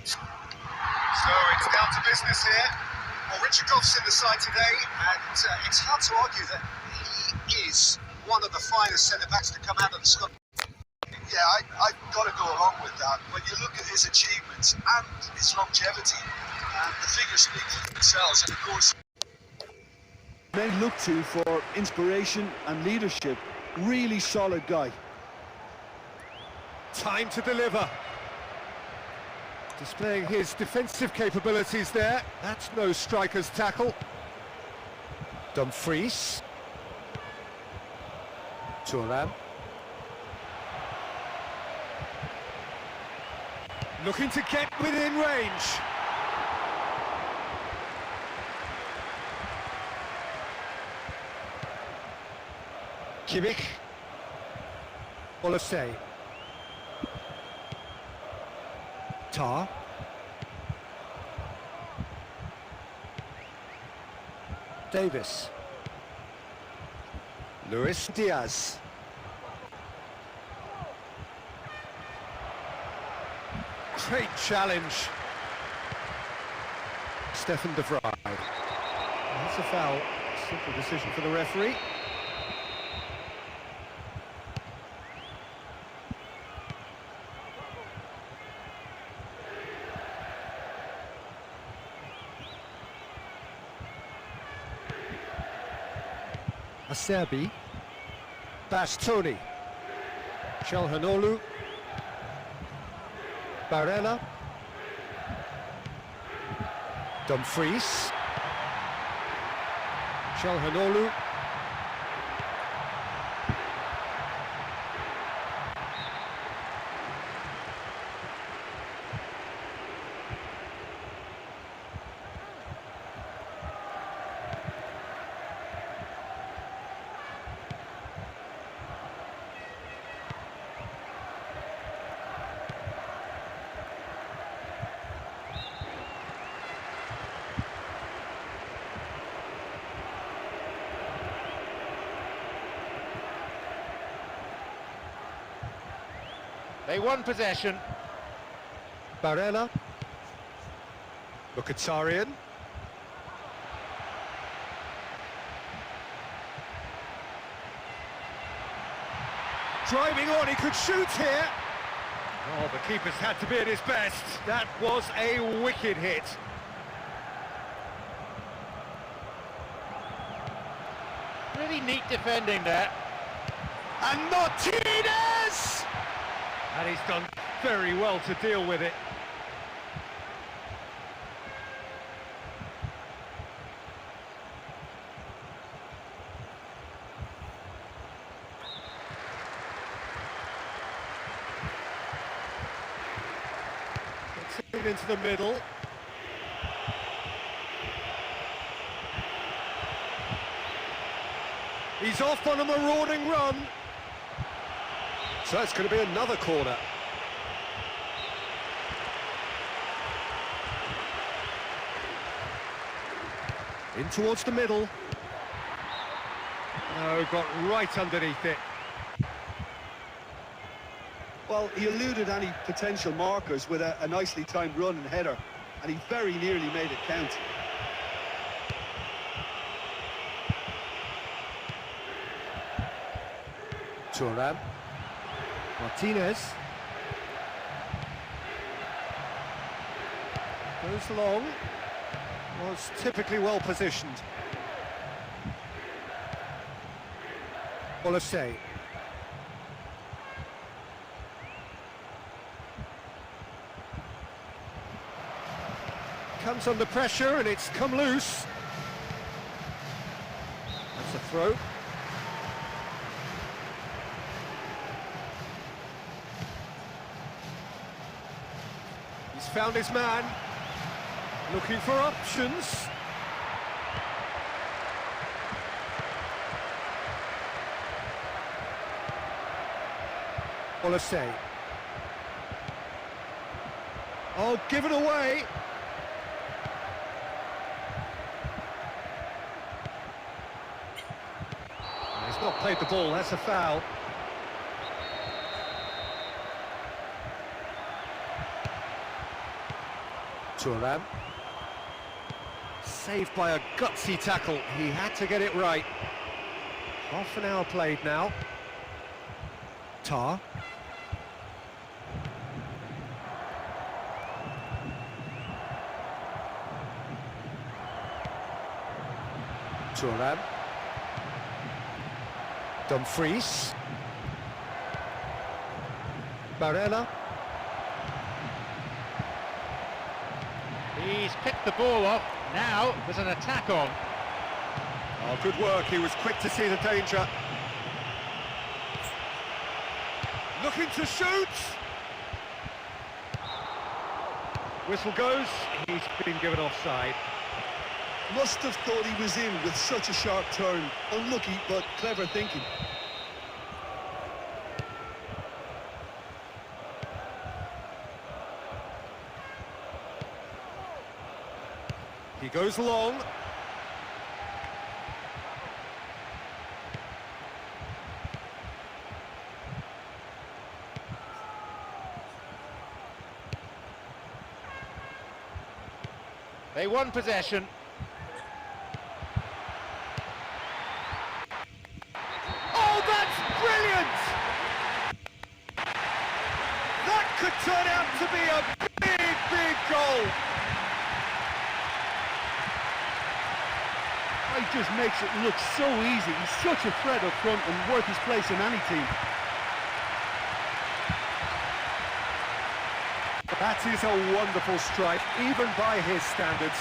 So it's down to business here. Well, Richard Gough's in the side today, and it's hard to argue that he is one of the finest centre-backs to come out of the Scotland. Yeah, I've got to go along with that. When you look at his achievements and his longevity, the figures speak for themselves, and of course... Men look to for inspiration and leadership. Really solid guy. Time to deliver. Displaying his defensive capabilities there. That's no striker's tackle. Dumfries. Thuram. Looking to get within range. Kimmich. Olasey. Tar. Davis. Luis Diaz. Great challenge. Stefan de Vrij. That's a foul. Simple decision for the referee. Acerbi. Bastoni. Çalhanoğlu. Barella. Dumfries. Çalhanoğlu. They won possession. Barella. Mkhitaryan. Driving on, he could shoot here. Oh, the keeper's had to be at his best. That was a wicked hit. Really neat defending there. And Martinez! And he's done very well to deal with it. It's into the middle. He's off on a marauding run. So it's going to be another corner. In towards the middle. No, got right underneath it. Well, he eluded any potential markers with a nicely timed run and header, and he very nearly made it count. Thuram. Martinez. Goes long. Was typically well positioned. Olise. Comes under pressure and it's come loose. That's a throw. He's found his man. Looking for options. Olise. Oh, give it away. He's not played the ball, that's a foul. Thuram. Saved by a gutsy tackle, he had to get it right. Half an hour played now. Tar. Thuram. Dumfries. Barella. He's picked the ball up. Now there's an attack on. Oh, good work, he was quick to see the danger. Looking to shoot! Whistle goes, he's been given offside. Must have thought he was in with such a sharp turn. Unlucky, but clever thinking. He goes long. They won possession. Oh, that's brilliant! That could turn out to be a big, big goal. He just makes it look so easy. He's such a threat up front and worth his place in any team. That is a wonderful strike, even by his standards.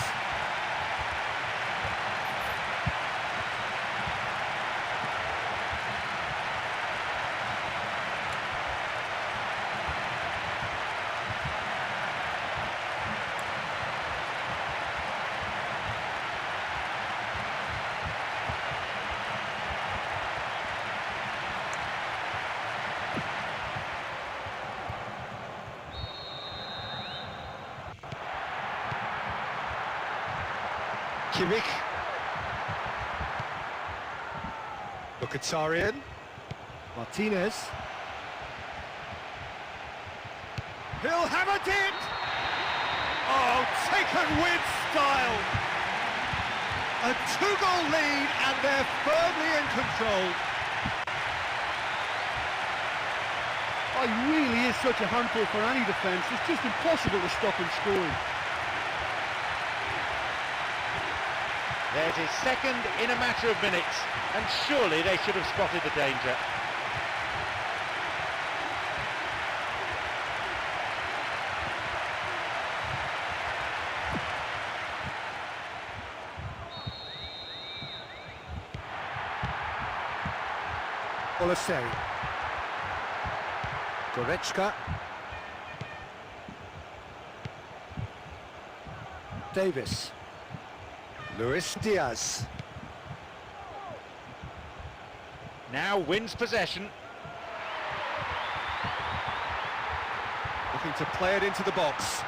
Kimmich. Mkhitaryan. Martinez. He'll hammer it! Oh, taken with style! A two-goal lead and they're firmly in control. Oh, he really is such a handful for any defence. It's just impossible to stop him scoring. There's his second in a matter of minutes, and surely they should have spotted the danger. Olise. Goretzka. Davis. Luis Diaz. Now wins possession. Looking to play it into the box.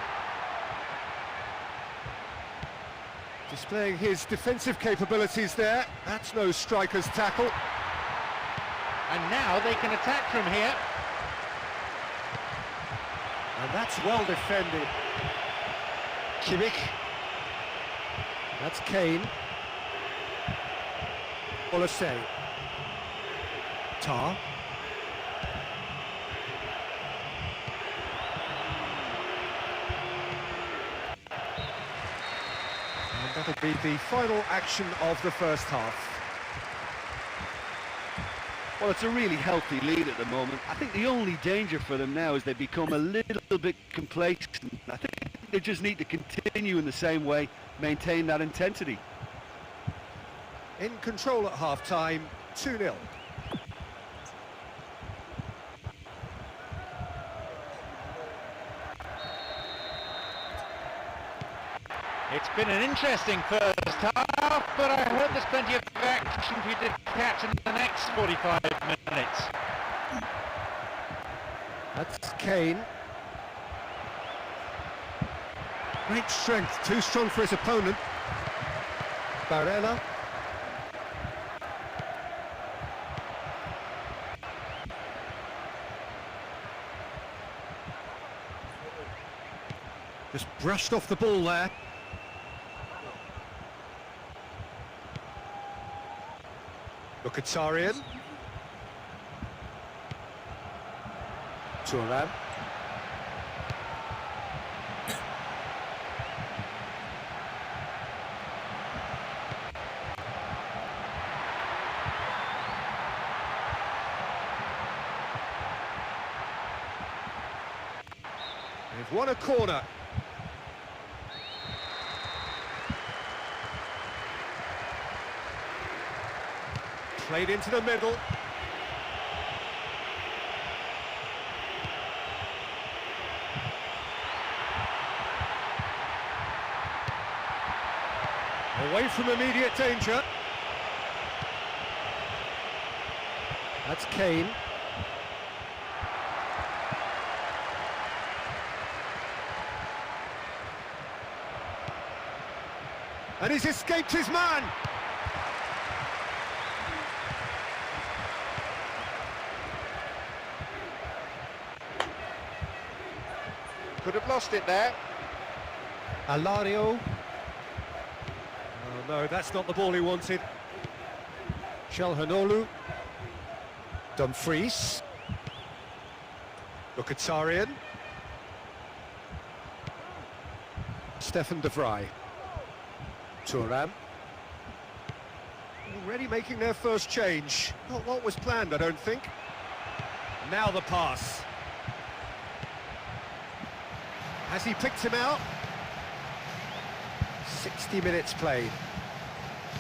Displaying his defensive capabilities there. That's no striker's tackle. And now they can attack from here. And that's well defended. Kimmich. That's Kane. Olasey. Tar. And that'll be the final action of the first half. Well, it's a really healthy lead at the moment. I think the only danger for them now is they become a little bit complacent. I think they just need to continue in the same way, maintain that intensity. In control at half-time, 2-0. It's been an interesting first half, but I hope there's plenty of action for you to catch in the next 45 minutes. That's Kane. Great strength, too strong for his opponent. Barella. Just brushed off the ball there. Mkhitaryan. Thuram. They've won a corner. Played into the middle. Away from immediate danger. That's Kane. And he's escaped his man. Could have lost it there. Alario. Oh no, that's not the ball he wanted. Calhanoglu. Dumfries. Mkhitaryan. Stefan de Vrij. Thuram. Already making their first change. Not what was planned, I don't think. Now the pass. Has he picked him out? 60 minutes played.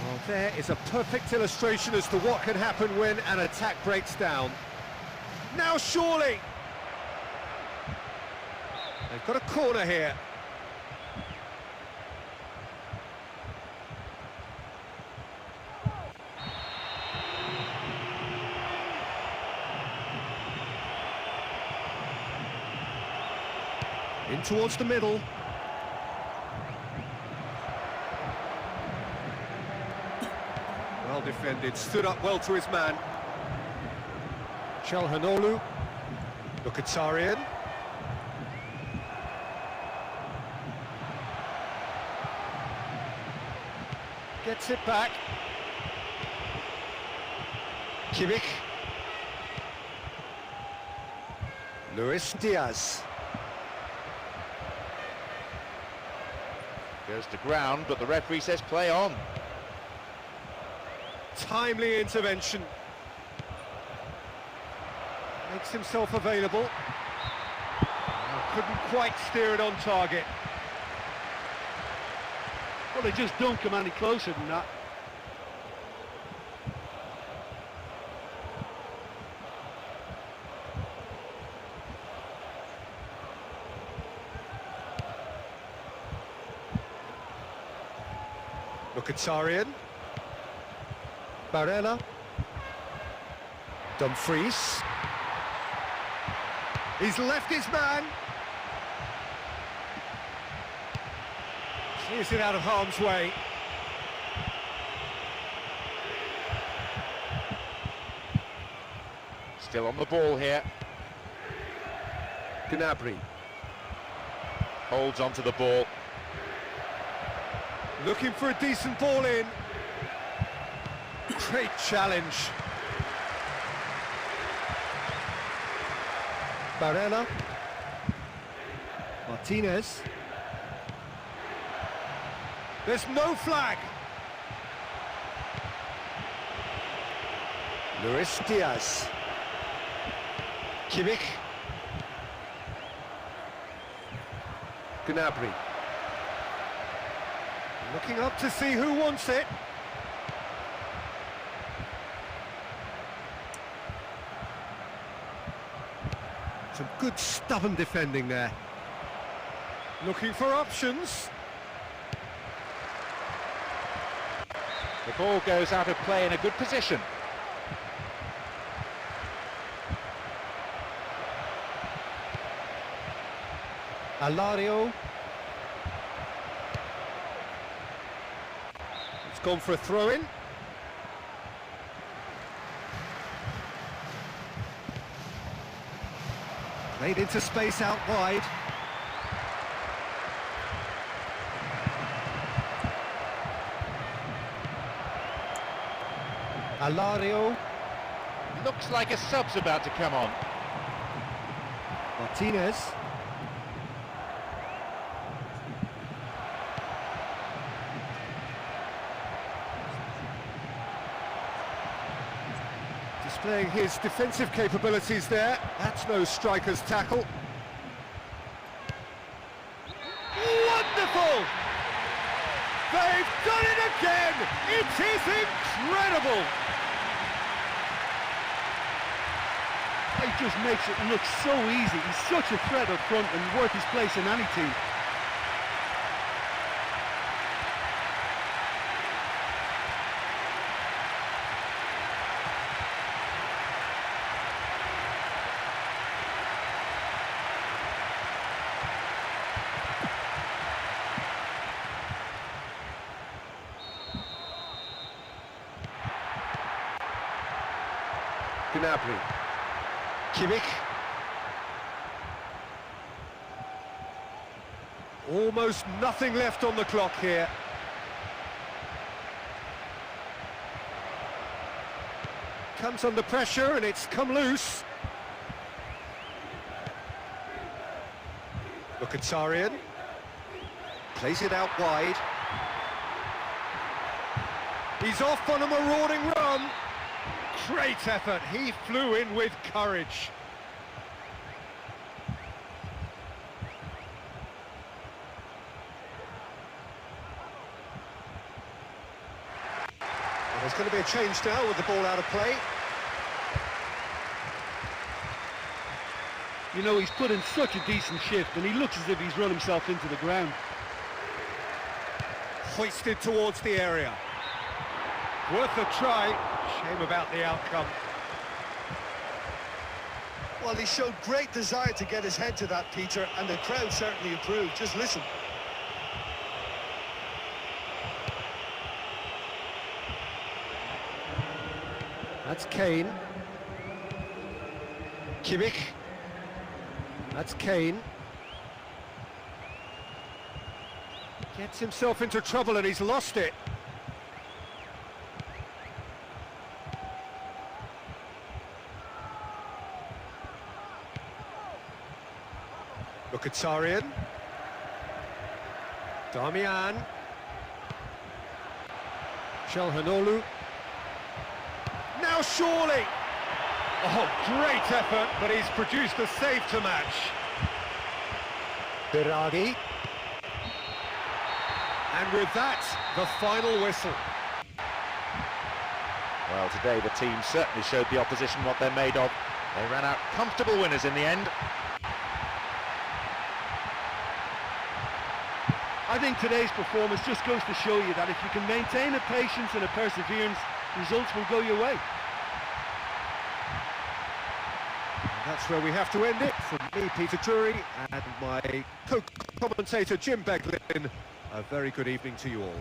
Well, there is a perfect illustration as to what can happen when an attack breaks down. Now surely! They've got a corner here. In towards the middle. Well defended, stood up well to his man. Calhanoglu. Mkhitaryan. Gets it back. Kimmich. Luis Diaz. Goes to ground, but the referee says play on. Timely intervention. Makes himself available. Couldn't quite steer it on target. Well, they just don't come any closer than that. Mkhitaryan. Barella. Dumfries. He's left his man. Clears it out of harm's way. Still on the ball here. Gnabry Holds onto the ball. looking for a decent ball in. Great challenge. Barella. Martinez. There's no flag. Luis Diaz. Kimmich. Gnabry. Looking up to see who wants it. Some good stubborn defending there. Looking for options. The ball goes out of play in a good position. Alario. It's gone for a throw-in. Played into space out wide. Alario. Looks like a sub's about to come on. Martinez. Displaying his defensive capabilities there. That's no striker's tackle. Wonderful! They've done it again! It is incredible! He just makes it look so easy. He's such a threat up front and worth his place in any team. Gnabry. Kimmich. Almost nothing left on the clock here. Comes under pressure and it's come loose. Mkhitaryan. Plays it out wide. He's off on a marauding run. Great effort, he flew in with courage. Well, there's going to be a change now with the ball out of play. You know, he's put in such a decent shift and he looks as if he's run himself into the ground. Hoisted towards the area. Worth a try. Shame about the outcome. Well, he showed great desire to get his head to that, Peter, and the crowd certainly approved. Just listen. That's Kane. Kimmich. That's Kane. Gets himself into trouble and he's lost it. Mkhitaryan. Darmian. Çalhanoğlu. Now surely! Oh, great effort, but he's produced a save to match. Biragi. And with that, the final whistle. Well, today the team certainly showed the opposition what they're made of. They ran out comfortable winners in the end. I think today's performance just goes to show you that if you can maintain a patience and a perseverance, results will go your way. That's where we have to end it. From me, Peter Drury, and my co-commentator, Jim Beglin, a very good evening to you all.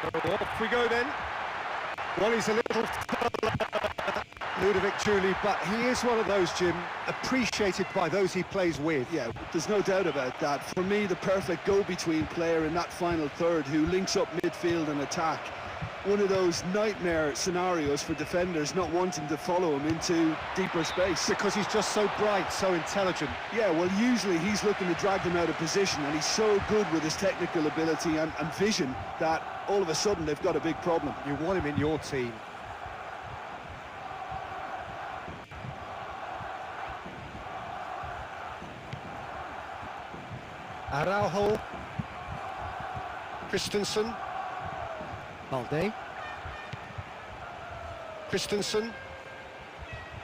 So off we go then. Well, he's a little Ludovic Giuli, but he is one of those, Jim, appreciated by those he plays with. Yeah, there's no doubt about that. For me, the perfect go-between player in that final third who links up midfield and attack. One of those nightmare scenarios for defenders not wanting to follow him into deeper space. Because he's just so bright, so intelligent. Yeah, well, usually he's looking to drag them out of position, and he's so good with his technical ability and vision that all of a sudden they've got a big problem. You want him in your team. Araujo. Christensen. Balde. Christensen.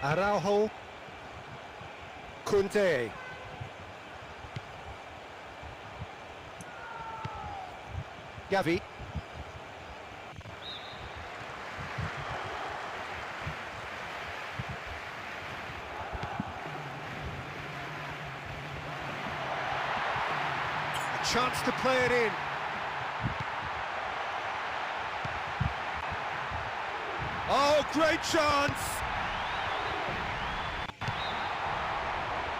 Araujo. Kunde. Gavi. A chance to play it in. Oh, great chance! I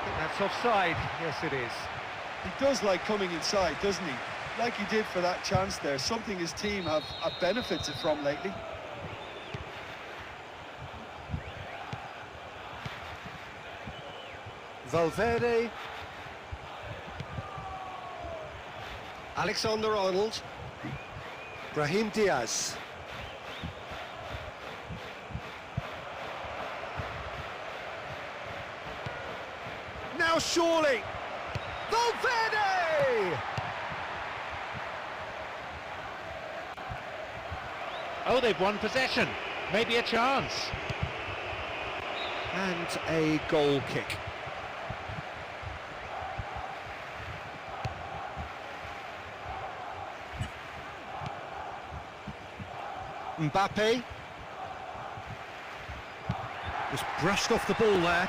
think that's offside. Yes, it is. He does like coming inside, doesn't he? Like he did for that chance there, something his team have benefited from lately. Valverde. Alexander-Arnold. Brahim Diaz. Now surely! Valverde! Oh, they've won possession. Maybe a chance. And a goal kick. Mbappe. Just brushed off the ball there.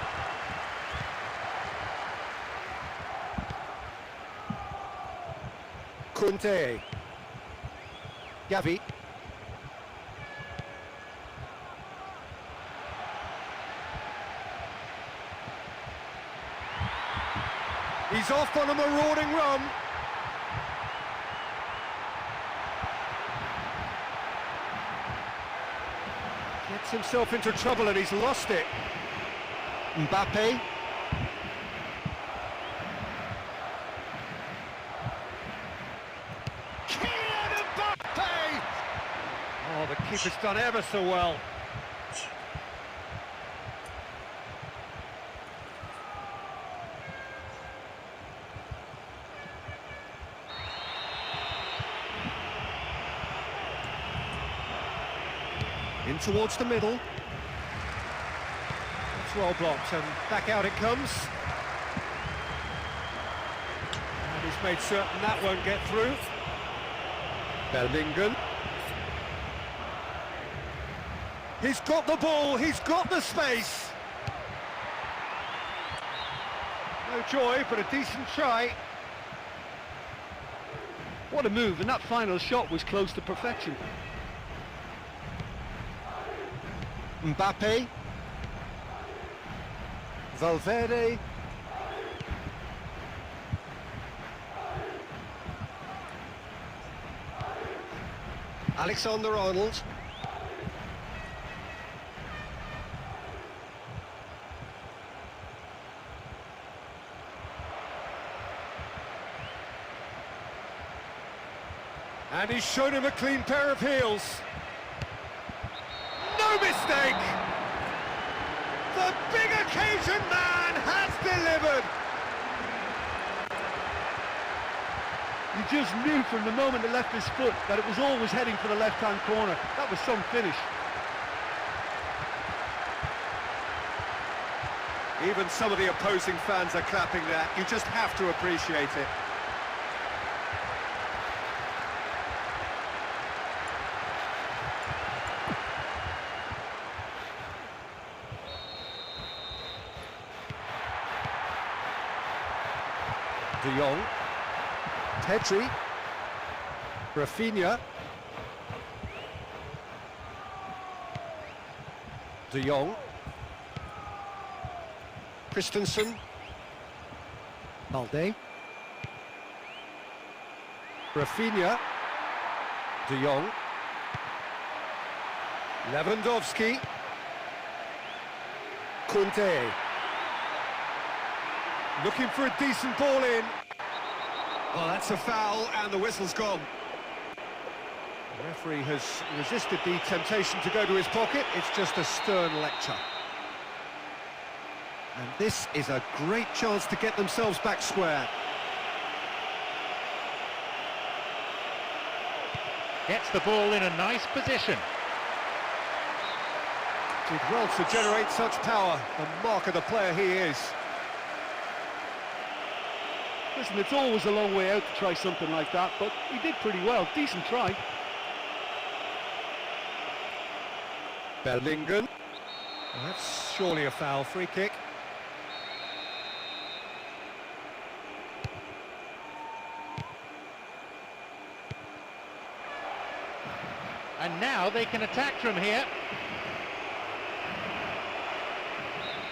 Kunde. Gavi. He's off on a marauding run. Gets himself into trouble and he's lost it. Mbappe. Kylian Mbappe! Oh, the keeper's done ever so well. In towards the middle. It's well blocked and back out it comes. And he's made certain that won't get through. Bellingham. He's got the ball, he's got the space. No joy, but a decent try. What a move, and that final shot was close to perfection. Mbappe. Valverde. Alexander-Arnold. And he's shown him a clean pair of heels. No mistake! The big occasion man has delivered! You just knew from the moment it left his foot that it was always heading for the left-hand corner. That was some finish. Even some of the opposing fans are clapping that. You just have to appreciate it. De Jong, Pedri, Rafinha, De Jong. Christensen. Balde. Rafinha. De Jong. Lewandowski. Kunte. Looking for a decent ball in. Well, that's a foul, and the whistle's gone. The referee has resisted the temptation to go to his pocket. It's just a stern lecture. And this is a great chance to get themselves back square. Gets the ball in a nice position. Did well to generate such power. The mark of the player he is. Listen, it's always a long way out to try something like that, but he did pretty well. Decent try. Bellingham. Well, that's surely a foul. Free kick. And now they can attack from here.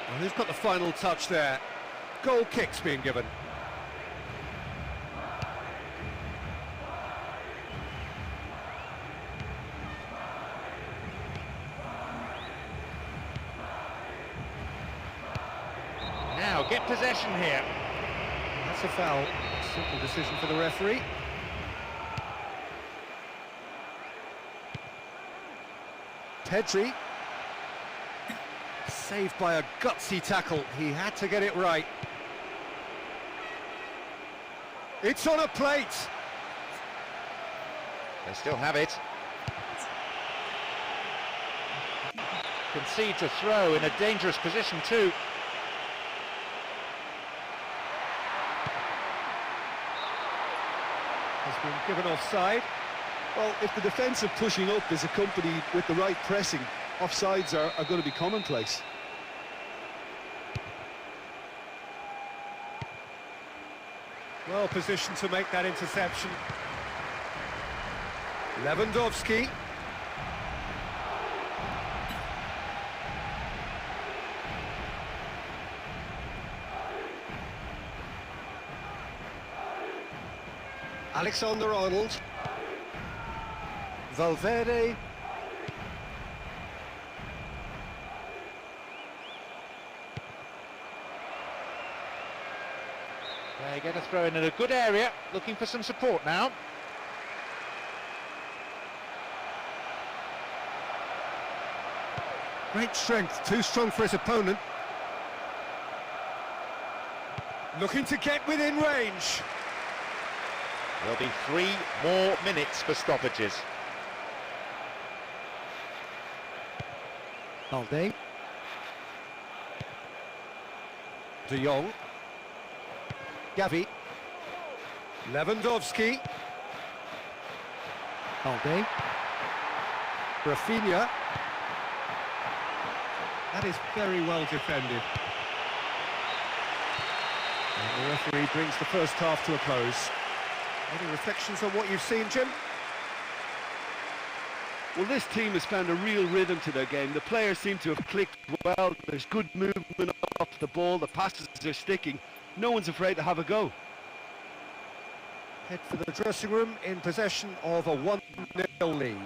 Well, who's got the final touch there? Goal kick's being given. Now get possession here. That's a foul. Simple decision for the referee. Pedri. Saved by a gutsy tackle. He had to get it right. It's on a plate. They still have it. Concedes a throw in a dangerous position too. Has been given offside. Well, if the defensive pushing up is accompanied with the right pressing, offsides are going to be commonplace. Well positioned to make that interception. Lewandowski. Alexander-Arnold. Valverde. They get a throw in a good area, looking for some support now. Great strength, too strong for his opponent. Looking to get within range. There'll be 3 more minutes for stoppages. Balde. De Jong. Gavi. Lewandowski. Balde. Rafinha. That is very well defended. And the referee brings the first half to a close. Any reflections on what you've seen, Jim? Well, this team has found a real rhythm to their game. The players seem to have clicked well. There's good movement off the ball. The passes are sticking. No one's afraid to have a go. Head for the dressing room in possession of a 1-0 lead.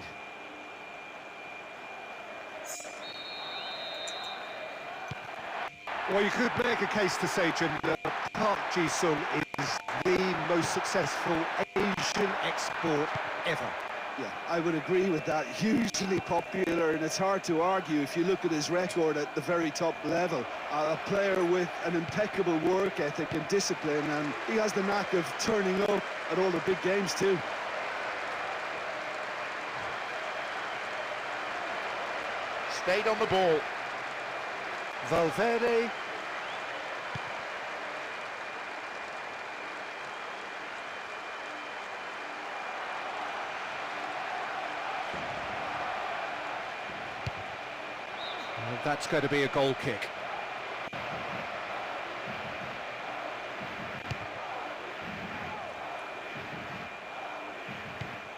Well, you could make a case to say, Jim, that Park Ji-sung is the most successful Asian export ever. Yeah, I would agree with that. Hugely popular, and it's hard to argue if you look at his record at the very top level. A player with an impeccable work ethic and discipline, and he has the knack of turning up at all the big games too. Stayed on the ball. Valverde. And that's going to be a goal kick.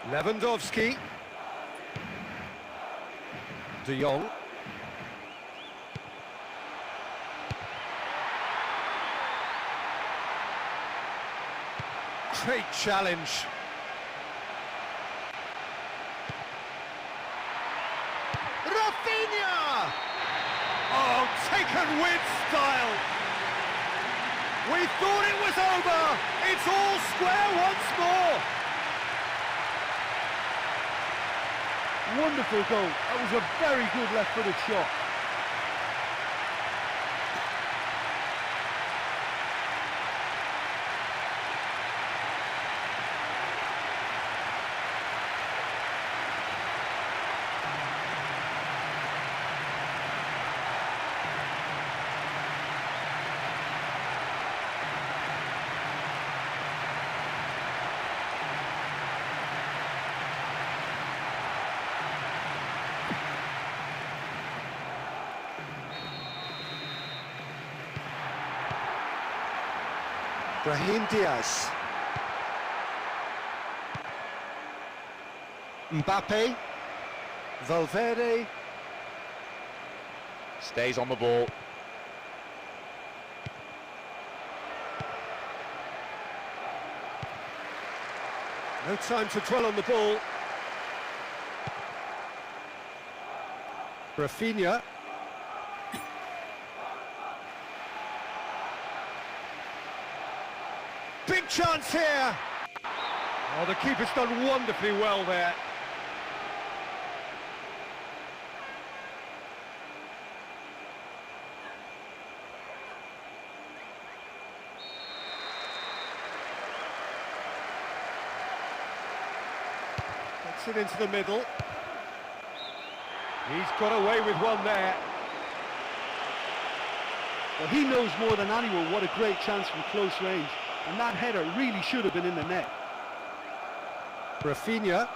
Lewandowski. De Jong. Great challenge. Rafinha! Oh, taken with style. We thought it was over. It's all square once more. Wonderful goal. That was a very good left-footed shot. Brahim Diaz. Mbappe. Valverde. Stays on the ball. No time to dwell on the ball. Rafinha. Big chance here! Oh, the keeper's done wonderfully well there. Gets it into the middle. He's got away with one there. Well, he knows more than anyone what a great chance from close range. And that header really should have been in the net. Rafinha.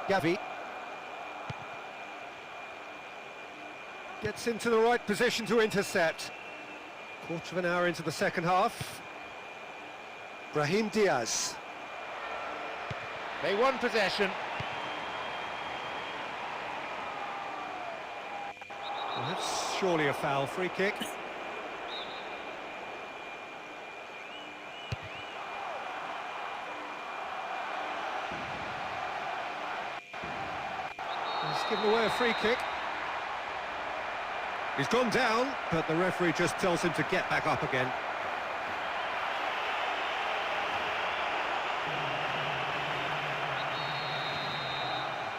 Gavi. Gets into the right position to intercept. Quarter of an hour into the second half. Brahim Diaz. They won possession. Well, that's surely a foul. Free kick. He's given away a free kick. He's gone down, but the referee just tells him to get back up again.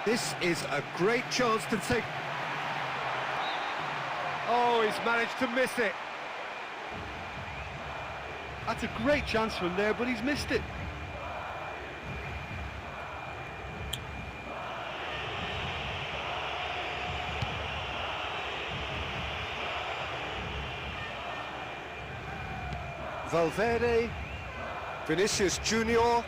This is a great chance to take... Oh, he's managed to miss it. That's a great chance from there, but he's missed it. Valverde, Vinicius Junior.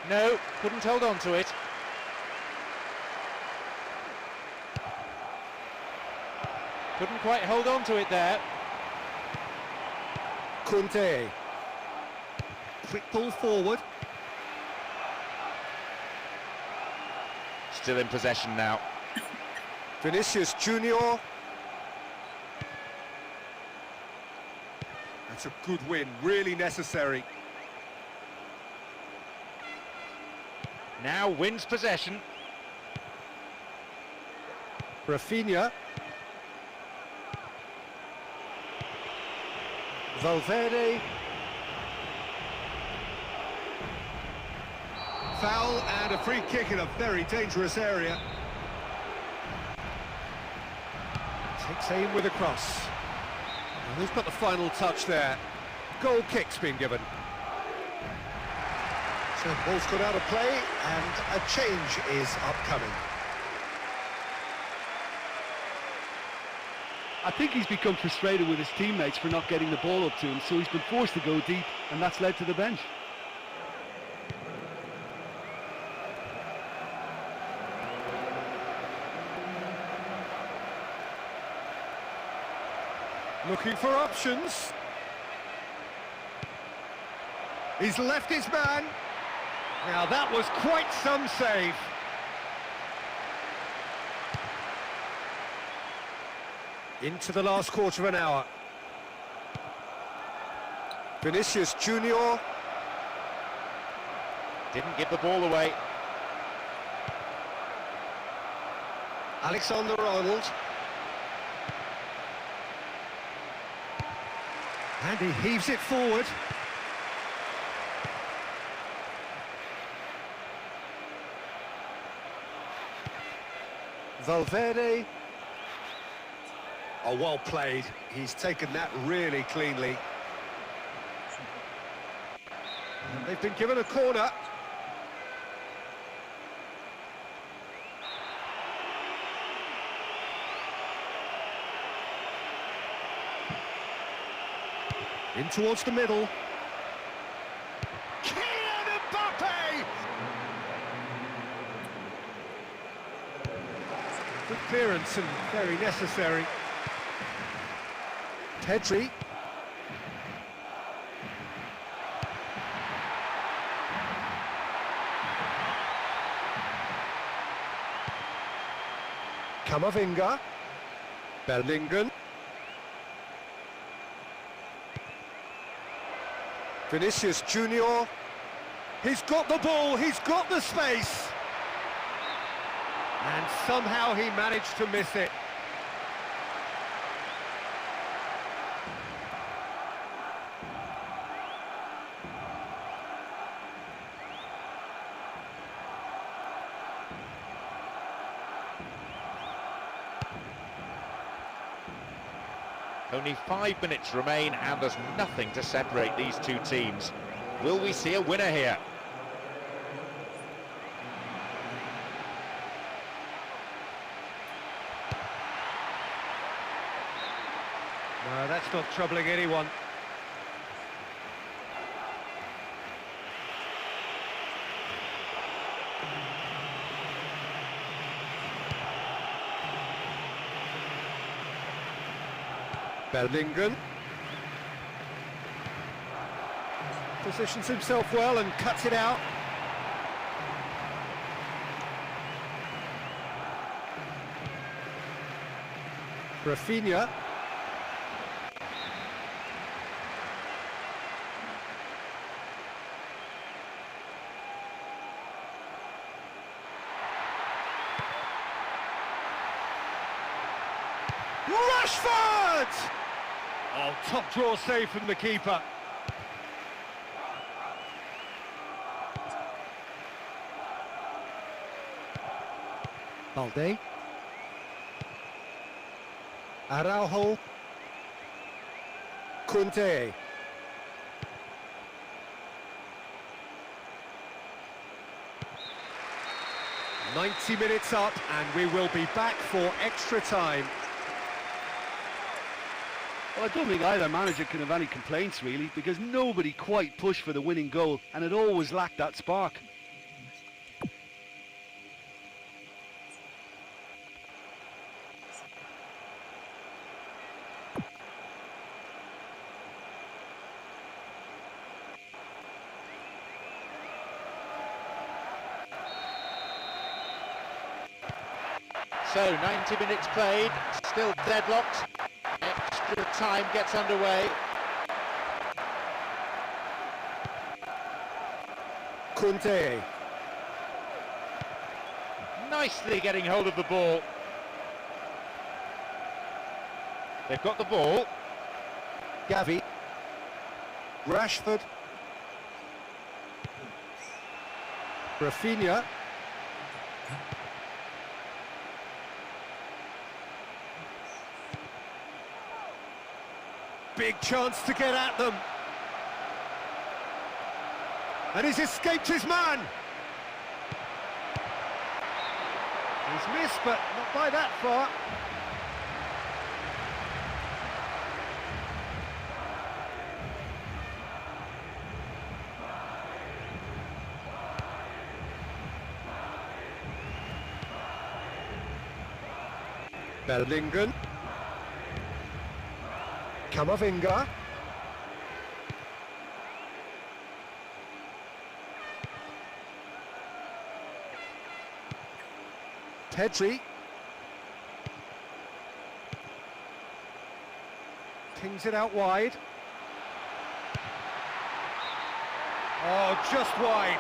No, couldn't hold on to it. Couldn't quite hold on to it there. Kunte. Quick pull forward. Still in possession now. Vinicius Junior. That's a good win, really necessary. Now wins possession. Rafinha. Valverde. Foul and a free kick in a very dangerous area. Takes aim with a cross. And who's got the final touch there? Goal kick's been given. So ball's got out of play and a change is upcoming. I think he's become frustrated with his teammates for not getting the ball up to him, so he's been forced to go deep, and that's led to the bench. Looking for options. He's left his man. Now that was quite some save. Into the last quarter of an hour. Vinicius Junior. Didn't give the ball away. Alexander-Arnold. And he heaves it forward. Valverde. Oh, well played. He's taken that really cleanly. And they've been given a corner. In towards the middle. Kylian Mbappe! Good clearance and very necessary. Pedri. Camavinga. Bellingham. Vinicius Junior. He's got the ball, he's got the space. And somehow he managed to miss it. Only 5 minutes remain and there's nothing to separate these two teams. Will we see a winner here? No, that's not troubling anyone. Bellingham positions himself well and cuts it out. Rafinha. Rashford! Oh, top draw save from the keeper. Balde. Araujo. Kunte. "90 minutes up and we will be back for extra time." Well, I don't think either manager can have any complaints, really, because nobody quite pushed for the winning goal, and it always lacked that spark. So 90 minutes played, still deadlocked. Extra time gets underway. Kunte. Nicely getting hold of the ball. They've got the ball. Gavi. Rashford. Rafinha. Big chance to get at them. And he's escaped his man. He's missed, but not by that far. Bellingham. Camavinga. Pedri. Pings it out wide. Oh, just wide.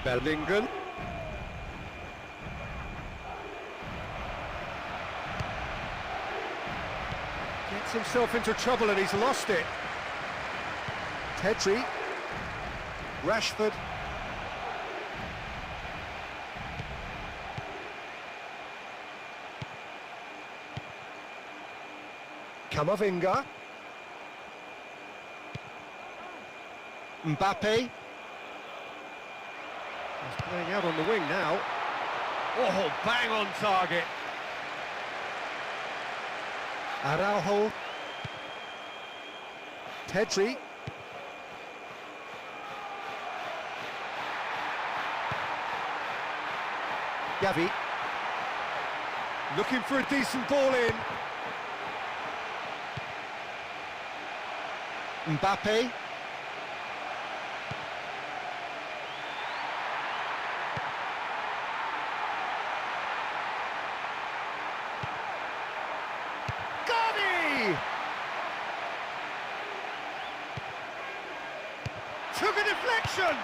Bellingham. Gets himself into trouble and he's lost it. Pedri. Rashford. Camavinga. Mbappe. He's playing out on the wing now. Oh, bang on target. Araujo. Pedri. Gavi. Looking for a decent ball in. Mbappe. Gavi! Took a deflection!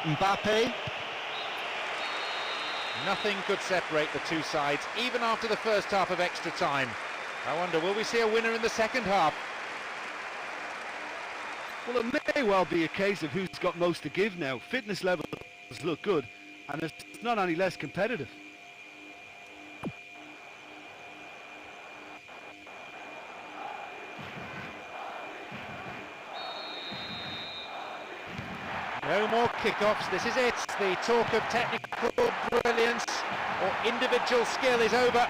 Mbappe. Nothing could separate the two sides, even after the first half of extra time. I wonder, will we see a winner in the second half? Well, it may well be a case of who's got most to give now. Fitness levels look good, and it's not any less competitive. No more kickoffs, this is it. The talk of technical brilliance or individual skill is over.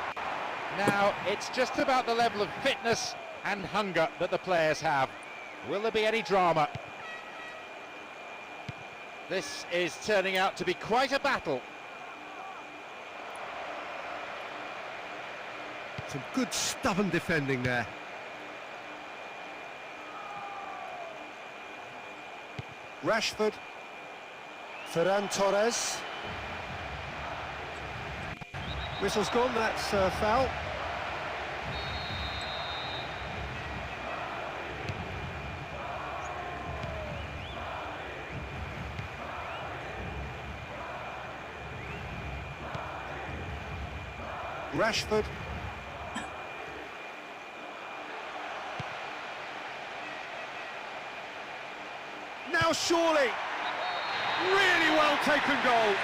Now, it's just about the level of fitness and hunger that the players have. Will there be any drama? This is turning out to be quite a battle. Some good stubborn defending there. Rashford. Ferran Torres. Whistle's gone, that's a foul. Rashford. Now surely. Really well taken goal.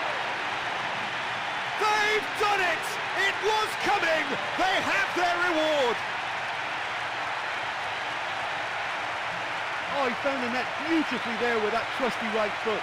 They've done it! It was coming! They have their reward! Oh, he found the net beautifully there with that trusty right foot.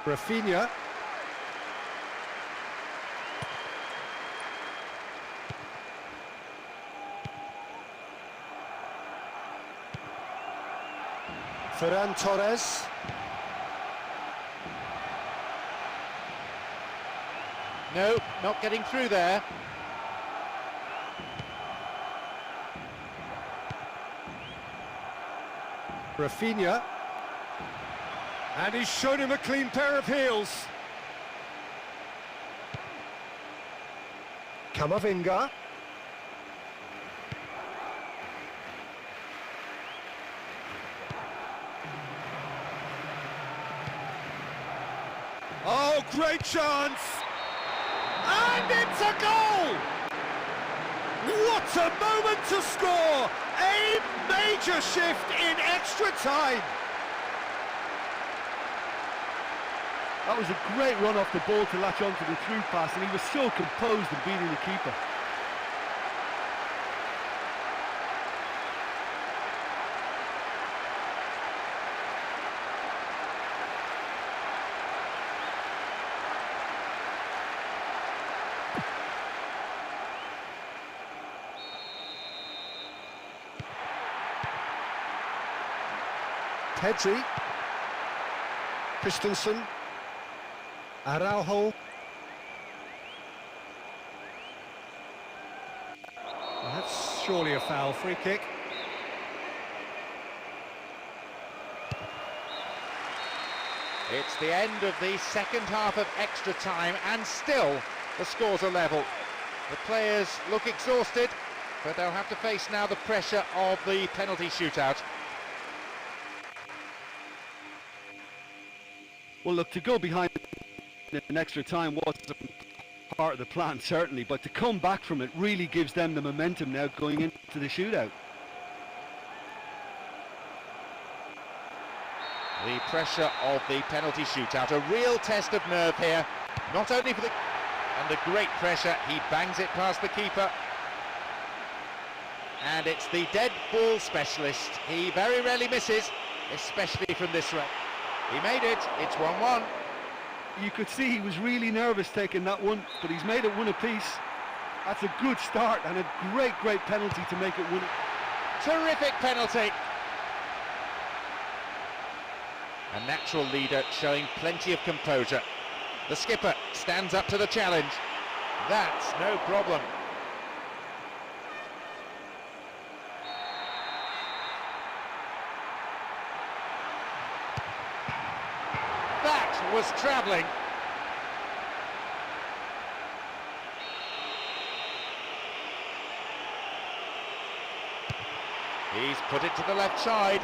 Rafinha. Ferran Torres. No, not getting through there. Rafinha. And he's shown him a clean pair of heels. Camavinga. Oh, great chance! And it's a goal! What a moment to score! A major shift in extra time! That was a great run off the ball to latch onto the through pass, and he was so composed in beating the keeper. Pedri. Christensen. Araujo. Well, that's surely a foul. Free kick. It's the end of the second half of extra time, and still the scores are level. The players look exhausted, but they'll have to face now the pressure of the penalty shootout. Well, look, to go behind in extra time wasn't part of the plan, certainly, but to come back from it really gives them the momentum now going into the shootout. The pressure of the penalty shootout, a real test of nerve here, not only for the... Under great pressure, he bangs it past the keeper. And it's the dead ball specialist. He very rarely misses, especially from this range. He made it, it's 1-1. You could see he was really nervous taking that one, but he's made it one apiece. That's a good start and a great penalty to make it one. Terrific penalty. A natural leader showing plenty of composure. The skipper stands up to the challenge. That's no problem. That was travelling. He's put it to the left side.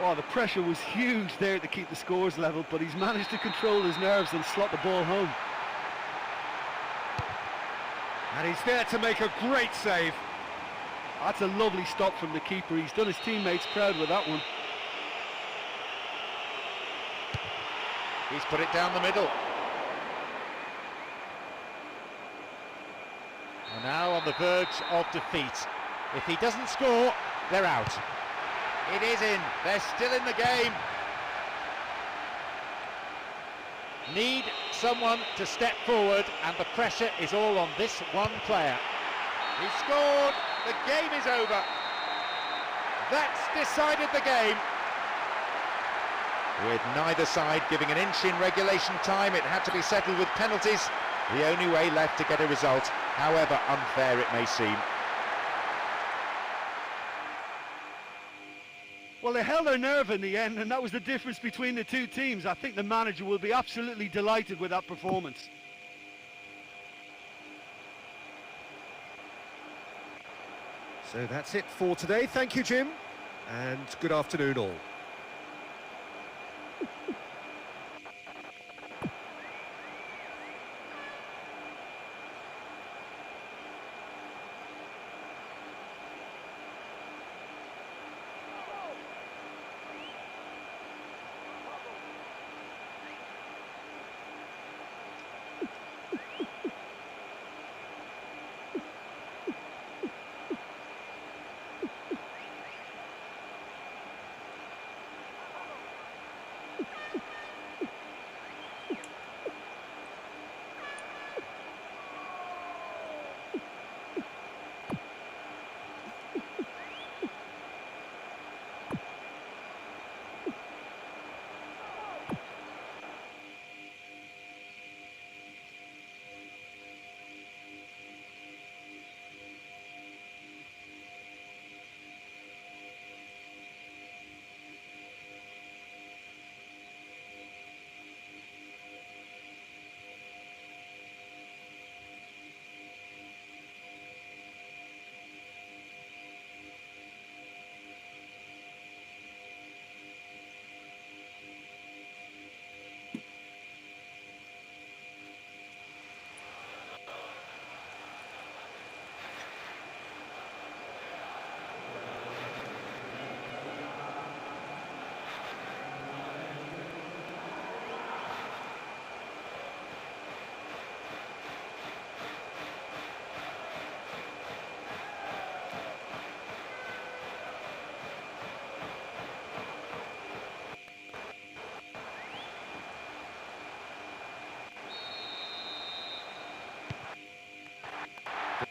Oh, the pressure was huge there to keep the scores level, but he's managed to control his nerves and slot the ball home. And he's there to make a great save. That's a lovely stop from the keeper. He's done his teammates proud with that one. He's put it down the middle. And now on the verge of defeat. If he doesn't score, they're out. It is in. They're still in the game. Need someone to step forward, and the pressure is all on this one player. He scored. The game is over. That's decided the game. With neither side giving an inch in regulation time, it had to be settled with penalties. The only way left to get a result, however unfair it may seem. Well, they held their nerve in the end, and that was the difference between the two teams. I think the manager will be absolutely delighted with that performance. So that's it for today. Thank you, Jim, and good afternoon all.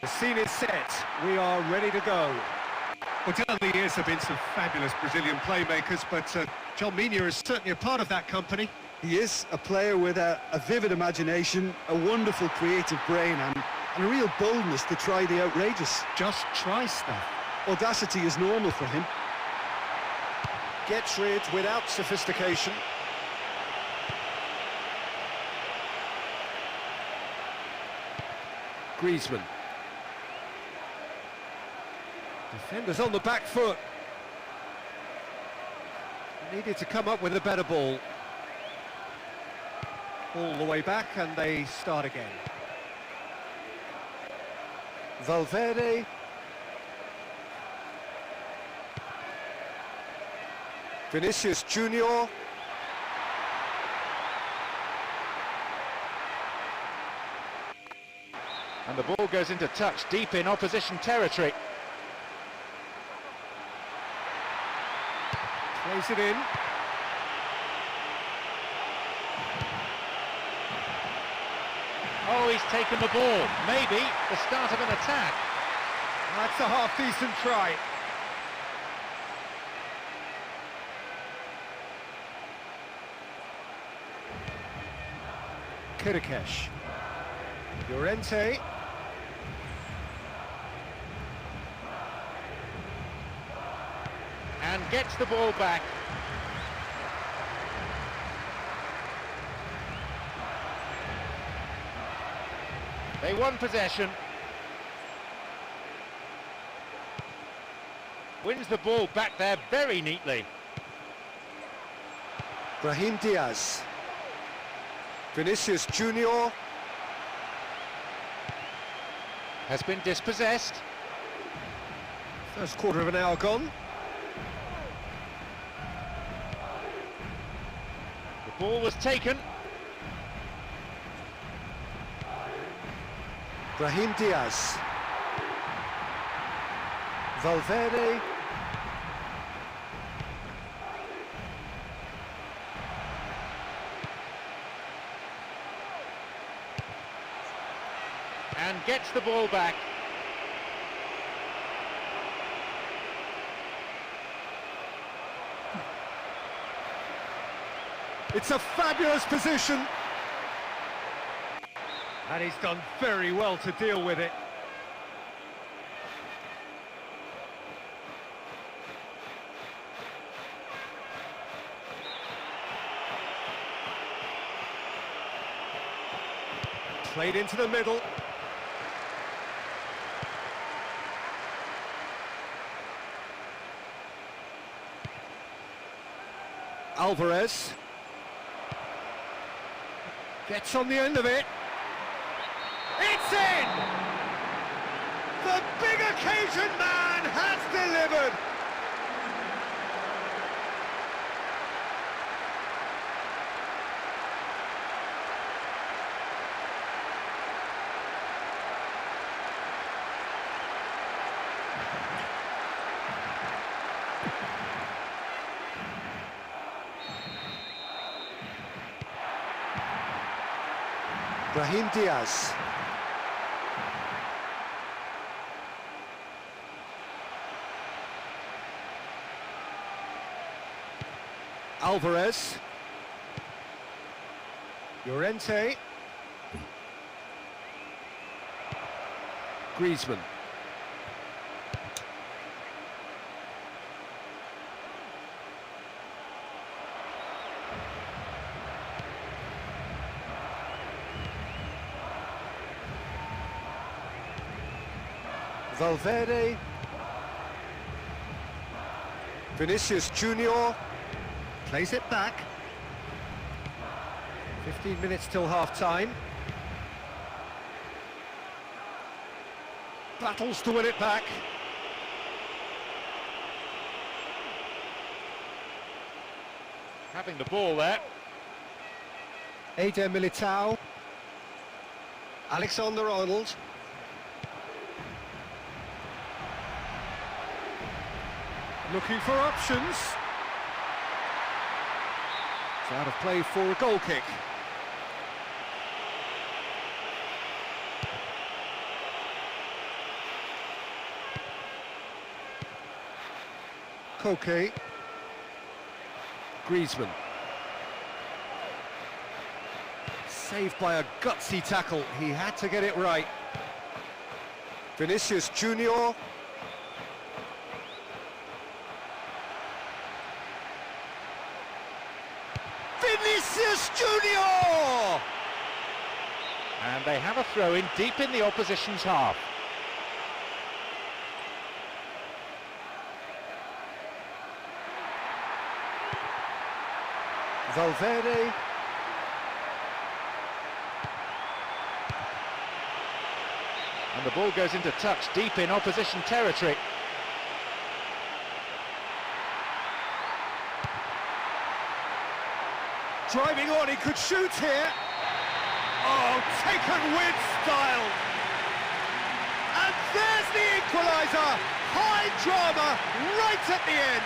The scene is set. We are ready to go. Well, down the years there have been some fabulous Brazilian playmakers, but John Mina is certainly a part of that company. He is a player with a vivid imagination, a wonderful creative brain, and a real boldness to try the outrageous. Just try stuff. Audacity is normal for him. Gets rid without sophistication. Griezmann. Defenders on the back foot. Needed to come up with a better ball. All the way back and they start again. Valverde. Vinicius Junior. And the ball goes into touch deep in opposition territory. Plays it in. Oh, he's taken the ball. Maybe the start of an attack. That's a half-decent try. Kirikesh. Llorente. And gets the ball back. They won possession. Wins the ball back there very neatly. Brahim Diaz. Vinicius Junior. Has been dispossessed. First quarter of an hour gone. The ball was taken. Brahim Diaz. Valverde. And gets the ball back. It's a fabulous position. And he's done very well to deal with it. Played into the middle. Alvarez. Gets on the end of it. It's in! The big occasion man has delivered! Brahim Diaz. Alvarez. Llorente. Griezmann. Valverde. Vinicius Junior. Plays it back. 15 minutes till half-time. Battles to win it back. Having the ball there. Eder Militao. Alexander-Arnold. Looking for options. It's out of play for a goal kick. Koke. Griezmann. Saved by a gutsy tackle. He had to get it right. Vinicius Junior. Vinicius Junior! And they have a throw-in deep in the opposition's half. Valverde. And the ball goes into touch deep in opposition territory. Driving on, he could shoot here. Oh, taken with style. And there's the equaliser. High drama right at the end.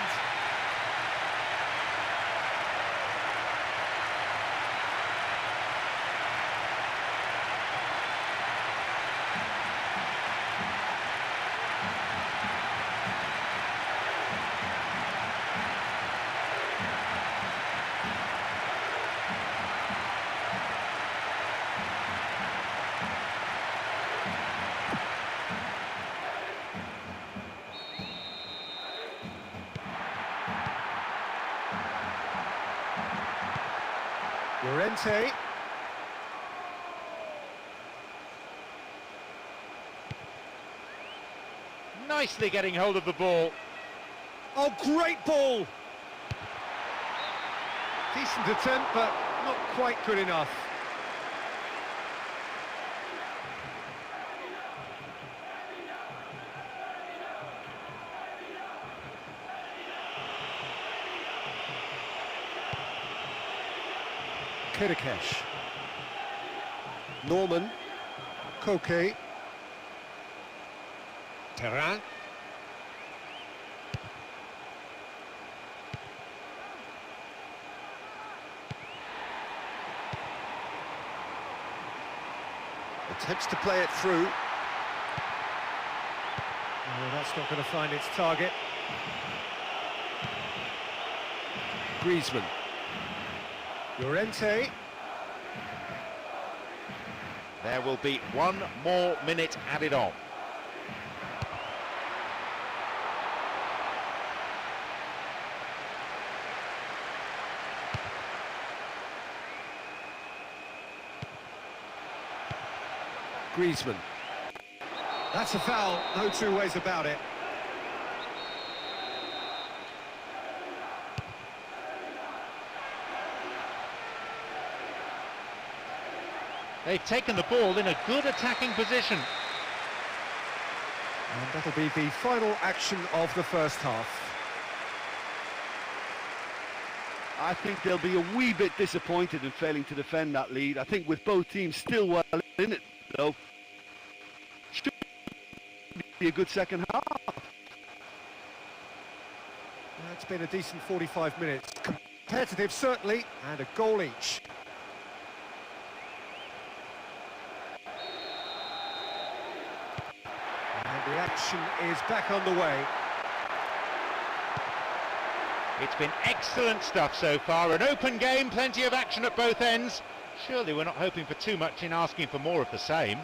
Llorente. Nicely getting hold of the ball. Oh, great ball! Decent attempt, but not quite good enough. Kirikesh. Norman. Koke. Terrain. Attempts to play it through. Oh, that's not going to find its target. Griezmann. Llorente. There will be 1 more minute added on. Griezmann. That's a foul, no two ways about it. They've taken the ball in a good attacking position. And that'll be the final action of the first half. I think they'll be a wee bit disappointed in failing to defend that lead. I think with both teams still well in it, though, should be a good second half. It's been a decent 45 minutes. Competitive, certainly, and a goal each. And the action is back on the way. It's been excellent stuff so far. An open game, plenty of action at both ends. Surely we're not hoping for too much in asking for more of the same.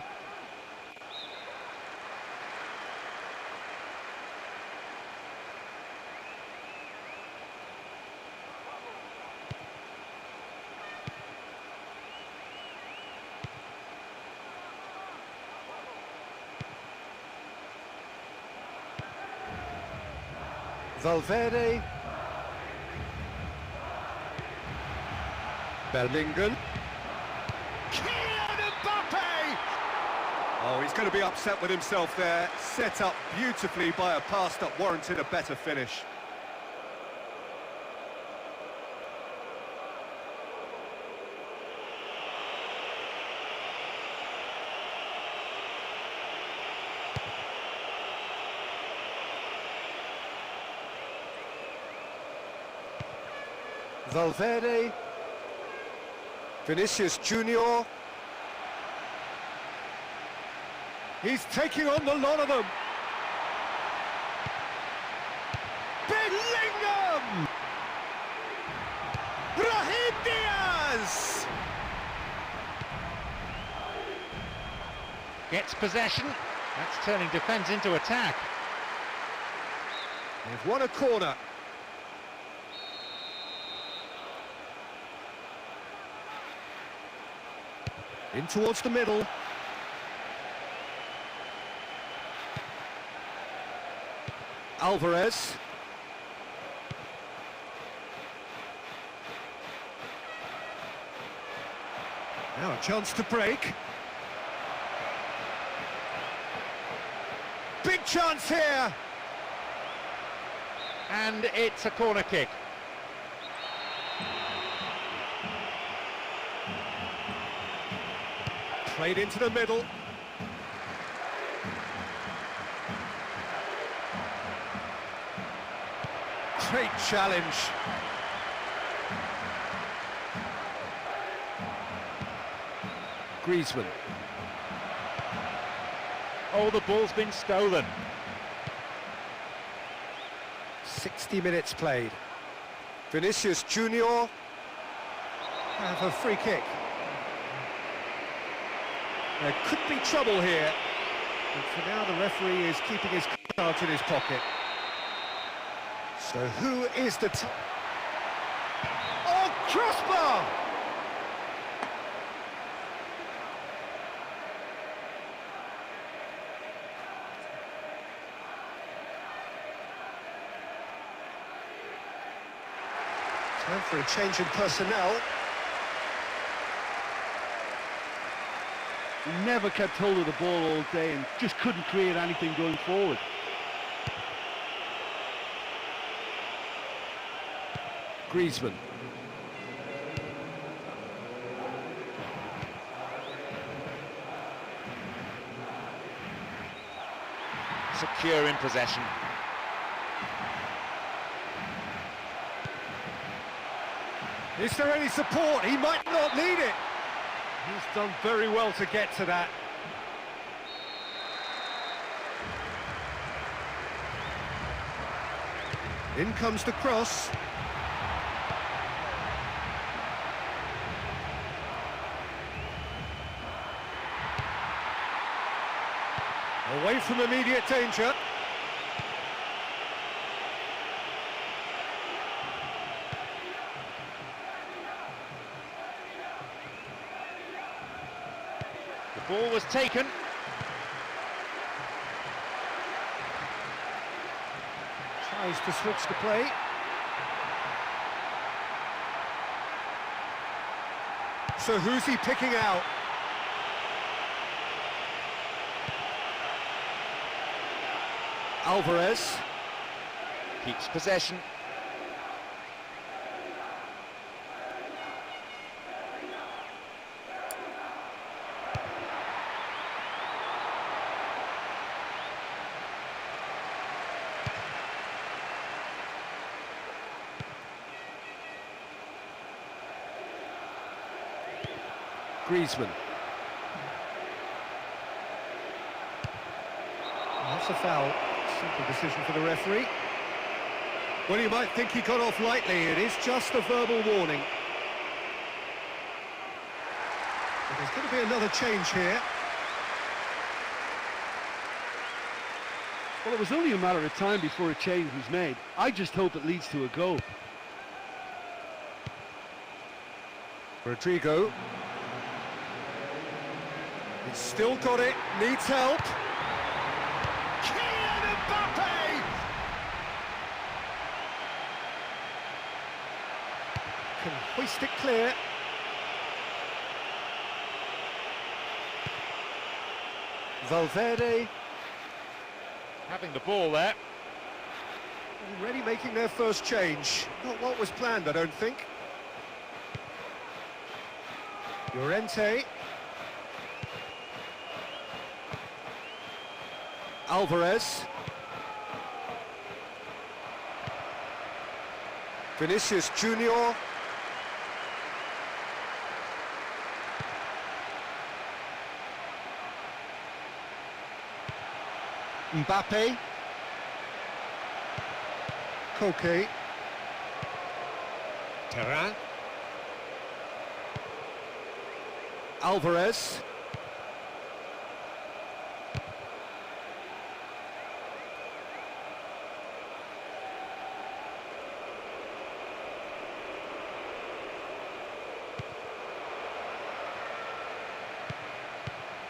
Valverde. Bellingham. Kylian Mbappe! Oh, he's going to be upset with himself there. Set up beautifully by a pass that warranted a better finish. Valverde. Vinicius Junior. He's taking on the lot of them. Bellingham! Gets possession. That's turning defence into attack. They've won a corner. In towards the middle. Alvarez. Now a chance to break. Big chance here. And it's a corner kick. Played into the middle. Great challenge. Griezmann. Oh, the ball's been stolen. 60 minutes played. Vinicius Junior have a free kick. There could be trouble here. But for now, the referee is keeping his cards in his pocket. So who is the... Oh, crossbar! Time for a change in personnel. He never kept hold of the ball all day and just couldn't create anything going forward. Griezmann. Secure in possession. Is there any support? He might not need it. He's done very well to get to that. In comes the cross. Away from immediate danger. The ball was taken. Tries to switch the play. So who's he picking out? Alvarez. Keeps possession. Griezmann. That's a foul. Simple decision for the referee. Well, you might think he got off lightly. It is just a verbal warning. But there's going to be another change here. Well, it was only a matter of time before a change was made. I just hope it leads to a goal. Rodrigo. He's still got it, needs help. Kylian Mbappe! Can hoist it clear. Valverde. Having the ball there. Already making their first change. Not what was planned, I don't think. Llorente. Alvarez. Vinicius Junior. Mbappe. Koke. Terrain. Alvarez.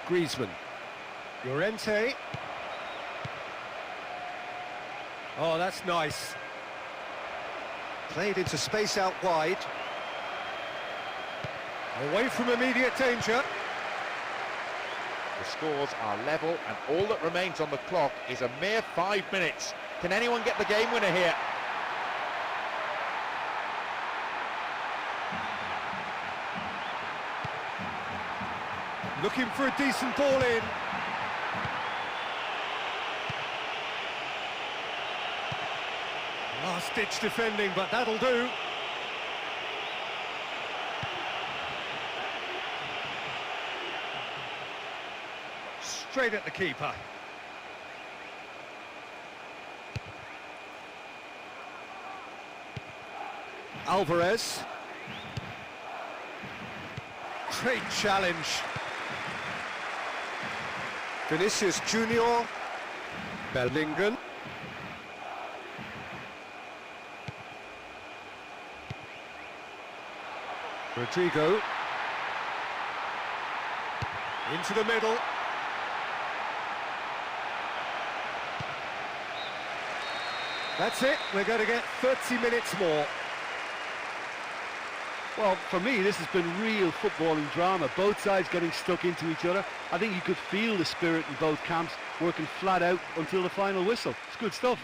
Griezmann. Llorente. Oh, that's nice. Played into space out wide. Away from immediate danger. The scores are level, and all that remains on the clock is a mere 5 minutes. Can anyone get the game winner here? Looking for a decent ball in. Last-ditch defending, but that'll do. Straight at the keeper. Alvarez. Great challenge. Vinicius Junior. Bellingham. Rodrigo. Into the middle. That's it, we're going to get 30 minutes more. Well, for me, this has been real footballing drama. Both sides getting stuck into each other. I think you could feel the spirit in both camps, working flat out until the final whistle. It's good stuff.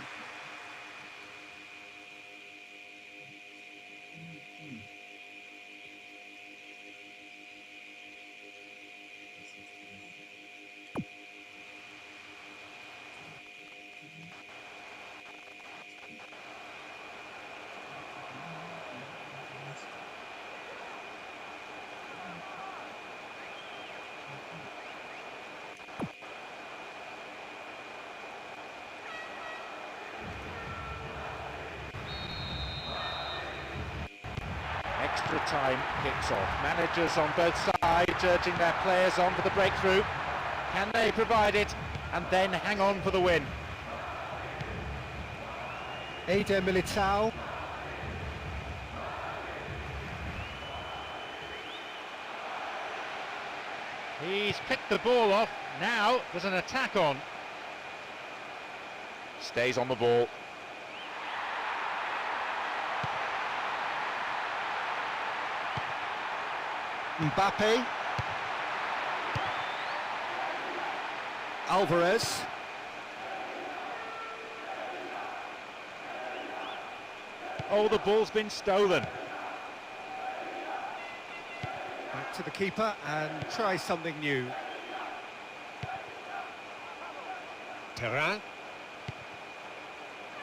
Extra time kicks off. Managers on both sides urging their players on for the breakthrough. Can they provide it and then hang on for the win? Eder Militao. He's picked the ball off. Now there's an attack on. Stays on the ball. Mbappe. Alvarez. Oh, the ball's been stolen. Back to the keeper and try something new. Terrain.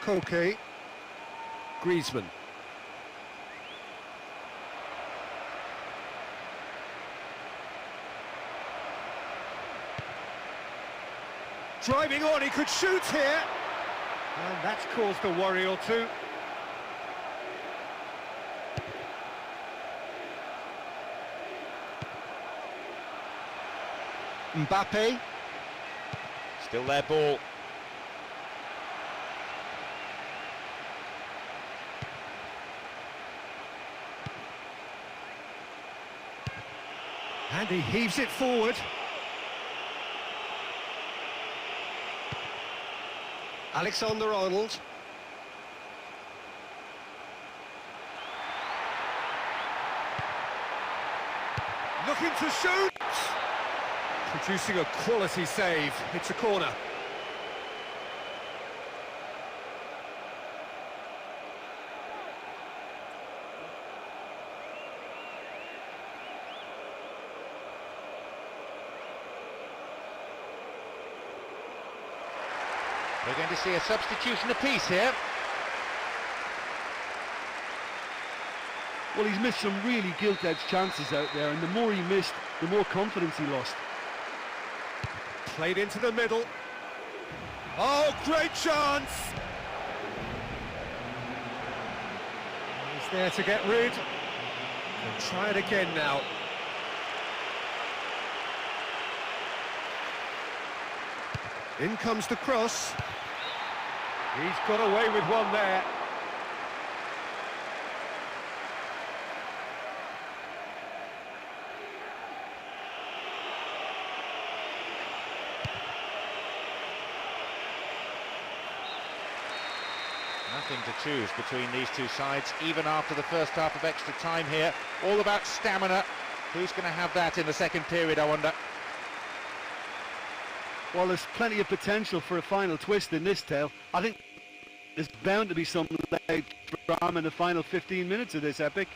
Koke. Griezmann. Driving on, he could shoot here. And that's caused a worry or two. Mbappe. Still their ball. And he heaves it forward. Alexander-Arnold. Looking to shoot! Producing a quality save. It's a corner. We're going to see a substitution apiece here. Well, he's missed some really gilt-edged chances out there, and the more he missed, the more confidence he lost. Played into the middle. Oh, great chance! He's there to get rid. And try it again now. In comes the cross. He's got away with one there. Nothing to choose between these two sides, even after the first half of extra time here. All about stamina. Who's going to have that in the second period, I wonder? Well, there's plenty of potential for a final twist in this tale. I think there's bound to be some late drama in the final 15 minutes of this epic.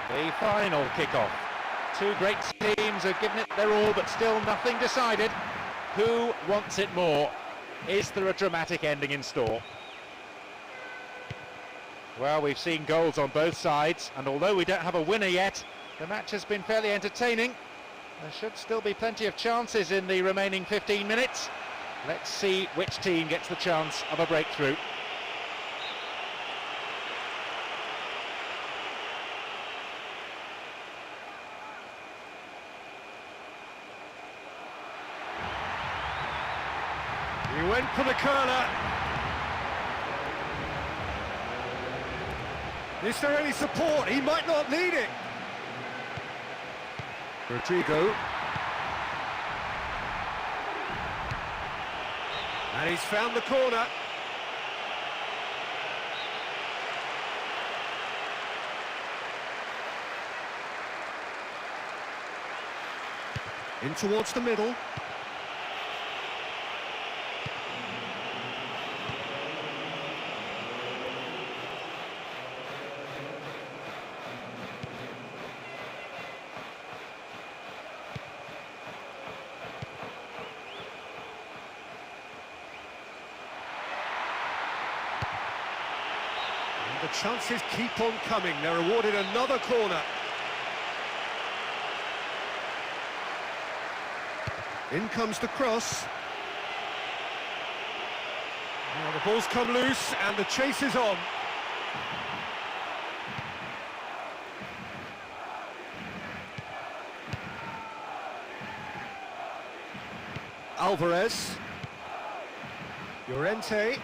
The final kick-off. Two great teams have given it their all, but still nothing decided. Who wants it more? Is there a dramatic ending in store? Well, we've seen goals on both sides, and although we don't have a winner yet, the match has been fairly entertaining. There should still be plenty of chances in the remaining 15 minutes. Let's see which team gets the chance of a breakthrough. He went for the curler. Is there any support? He might not need it. Rodrigo. And he's found the corner. In towards the middle. The chances keep on coming. They're awarded another corner. In comes the cross. Now the ball's come loose and the chase is on. Alvarez. Llorente.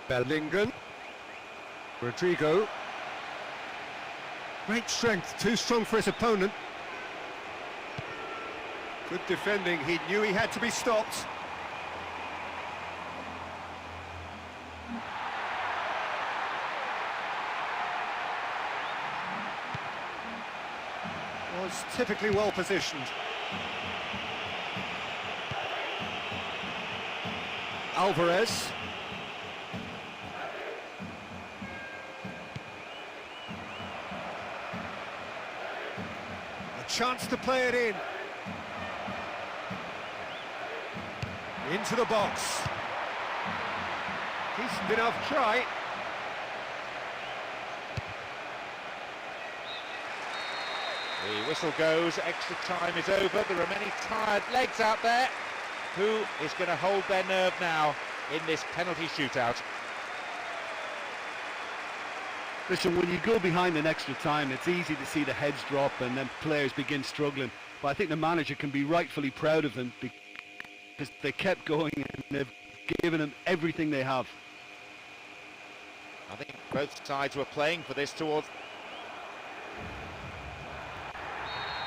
Bellingham. Rodrigo. Great strength, too strong for his opponent. Good defending, he knew he had to be stopped. Was typically well positioned. Alvarez. Chance to play it in. Into the box. Decent enough try. The whistle goes, extra time is over. There are many tired legs out there. Who is going to hold their nerve now in this penalty shootout? Listen, when you go behind an extra time, it's easy to see the heads drop and then players begin struggling. But I think the manager can be rightfully proud of them because they kept going and they've given them everything they have. I think both sides were playing for this towards...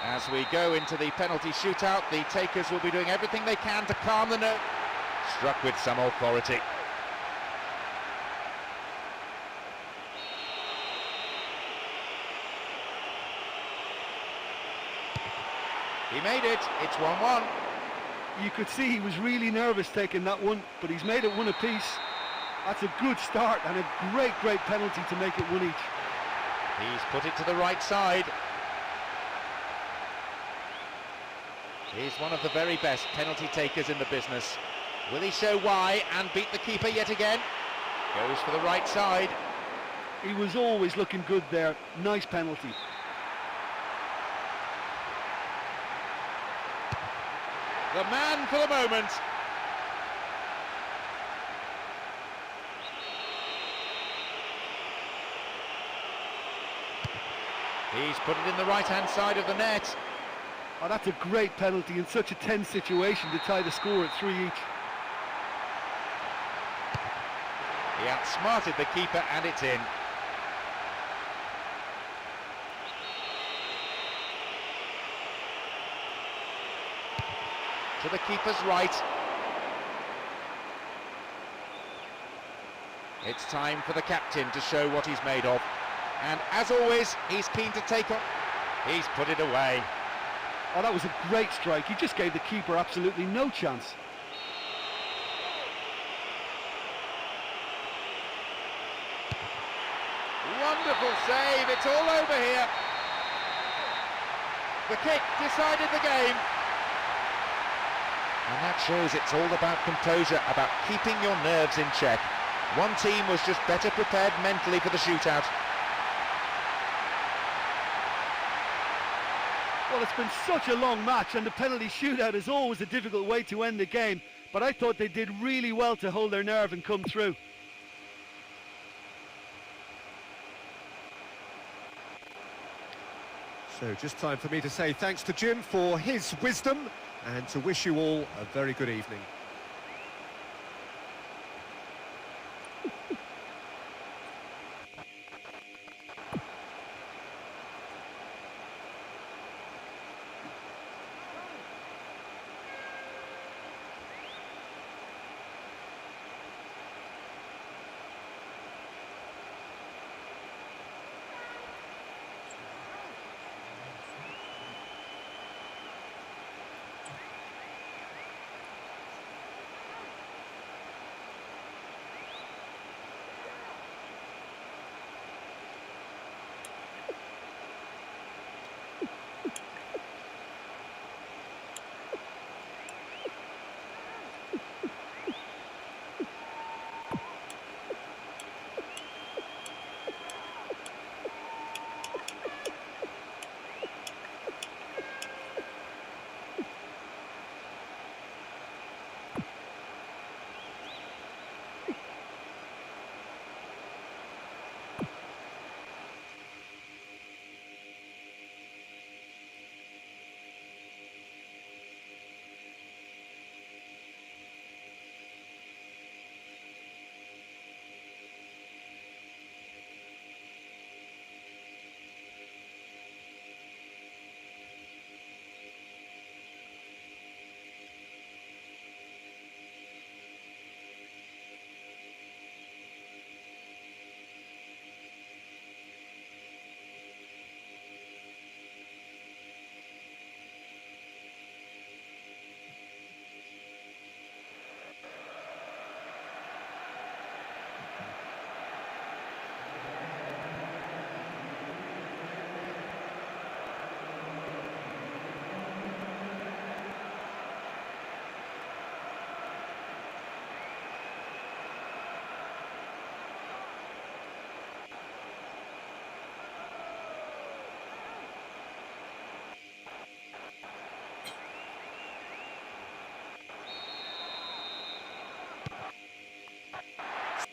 As we go into the penalty shootout, the takers will be doing everything they can to calm the nerve. Struck with some authority. He made it, it's 1-1. You could see he was really nervous taking that one, but he's made it one apiece. That's a good start and a great penalty to make it one each. He's put it to the right side. He's one of the very best penalty takers in the business. Will he show why and beat the keeper yet again? Goes for the right side. He was always looking good there. Nice penalty. The man for the moment. He's put it in the right-hand side of the net. Oh, that's a great penalty in such a tense situation to tie the score at 3 each. He outsmarted the keeper and it's in. to the keeper's right. It's time for the captain to show what he's made of. And as always, he's keen to take on. He's put it away. Oh, that was a great strike. He just gave the keeper absolutely no chance. Wonderful save, it's all over here. The kick decided the game. And that shows it's all about composure, about keeping your nerves in check. One team was just better prepared mentally for the shootout. Well, it's been such a long match, and the penalty shootout is always a difficult way to end the game, but I thought they did really well to hold their nerve and come through. So just time for me to say thanks to Jim for his wisdom and to wish you all a very good evening.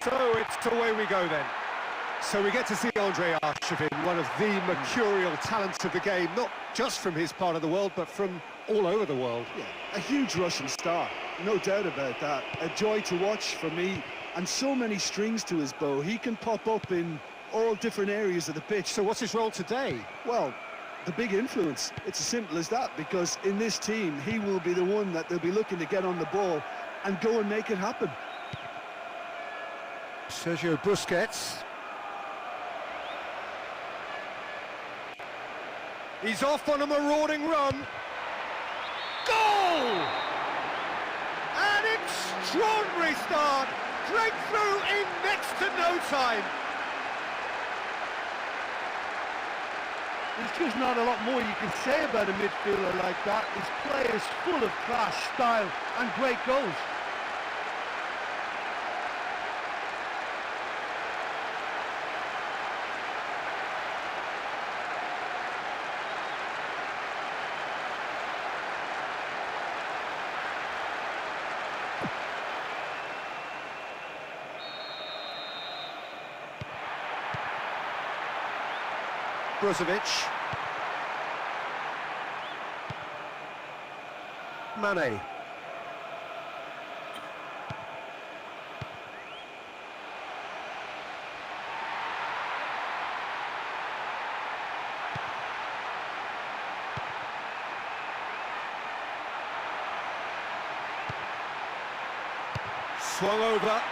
So it's away we go then. So we get to see Andrei Arshavin, one of the mercurial talents of the game, not just from his part of the world, but from all over the world. Yeah, a huge Russian star, no doubt about that. A joy to watch for me, and so many strings to his bow. He can pop up in all different areas of the pitch. So what's his role today? Well, the big influence. It's as simple as that, because in this team, he will be the one that they'll be looking to get on the ball and go and make it happen. Sergio Busquets. He's off on a marauding run. Goal! An extraordinary start. Breakthrough in next to no time. There's just not a lot more you can say about a midfielder like that. His play is full of class, style and great goals. Brozovic. Mane. Swung over.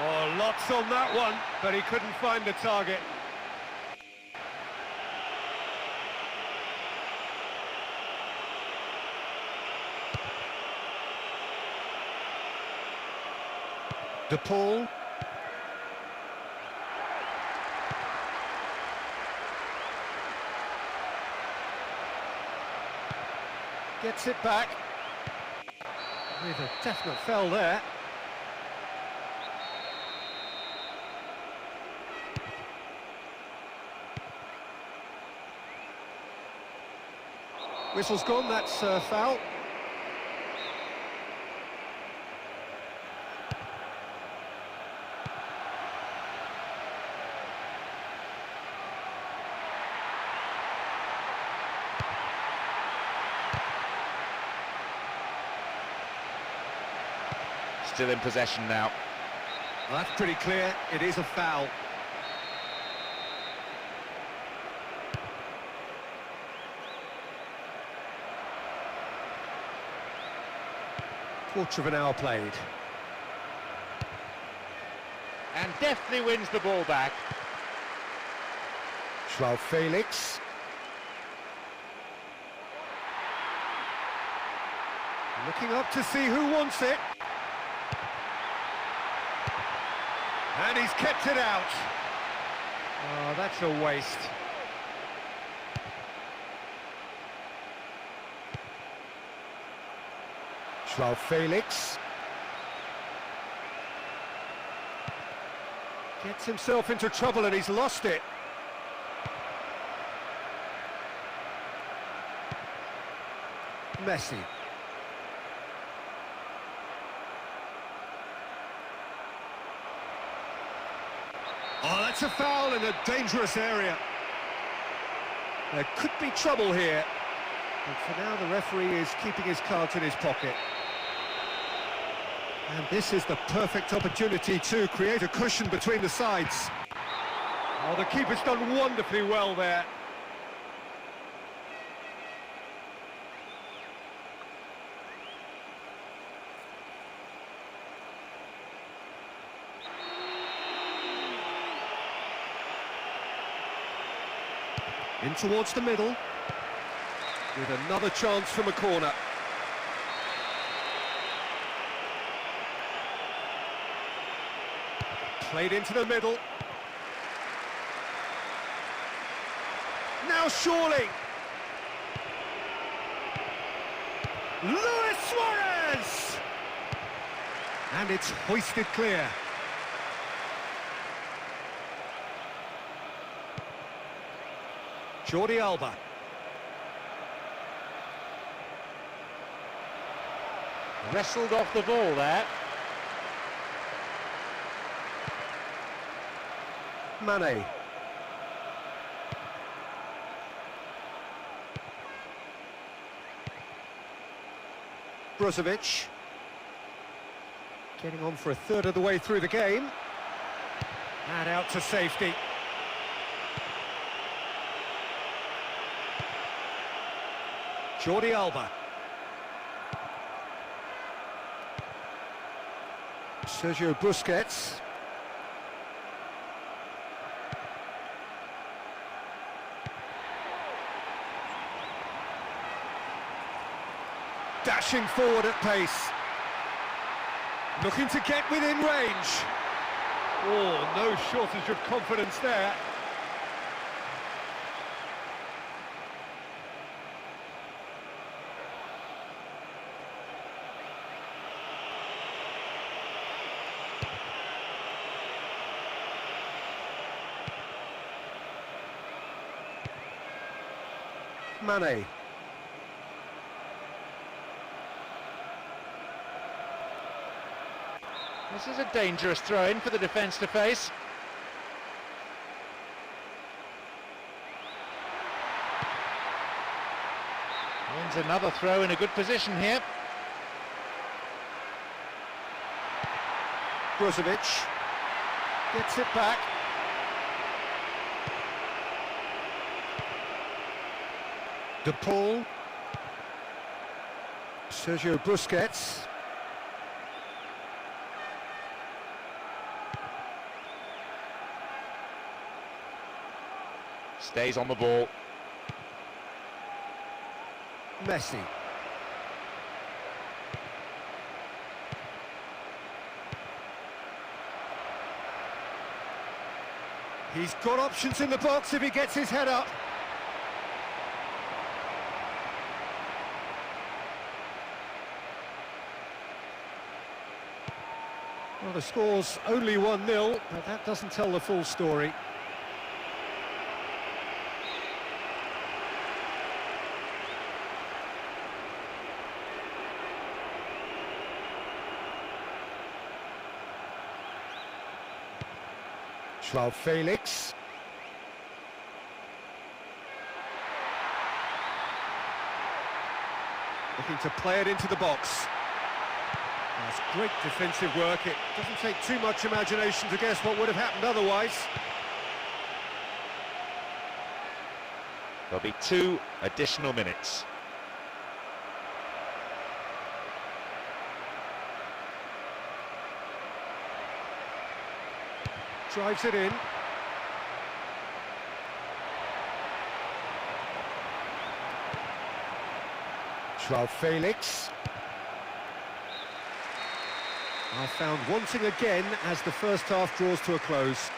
Oh, lots on that one, but he couldn't find the target. De Paul. Gets it back. With a definite foul there. Whistle's gone, that's foul. Still in possession now. Well, that's pretty clear, it is a foul. Quarter of an hour played. And deftly wins the ball back. Joao Felix. Looking up to see who wants it. And he's kept it out. Oh, that's a waste. Joao Felix. Gets himself into trouble and he's lost it. Messi. Oh, that's a foul in a dangerous area. There could be trouble here. But for now, the referee is keeping his cards in his pocket. And this is the perfect opportunity to create a cushion between the sides. Oh, the keeper's done wonderfully well there. In towards the middle, with another chance from a corner. Played into the middle. Now Shawley. Luis Suarez! And it's hoisted clear. Jordi Alba. Wrestled off the ball there. Mane. Brozovic. Getting on for a third of the way through the game. And out to safety. Jordi Alba. Sergio Busquets. Dashing forward at pace. Looking to get within range. Oh, no shortage of confidence there. Mane. This is a dangerous throw-in for the defence to face. Wins another throw in a good position here. Brozovic gets it back. De Paul. Sergio Busquets. Stays on the ball. Messi. He's got options in the box if he gets his head up. Well, the score's only 1-0, but that doesn't tell the full story. Joao Felix. Looking to play it into the box. That's great defensive work. It doesn't take too much imagination to guess what would have happened otherwise. There'll be 2 additional minutes. Drives it in. Joao Felix. Are found wanting again as the first half draws to a close.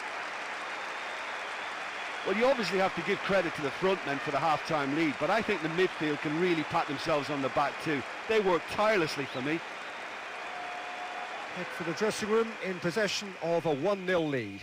Well, you obviously have to give credit to the front men for the half-time lead, but I think the midfield can really pat themselves on the back too. They work tirelessly for me. Head for the dressing room in possession of a 1-0 lead.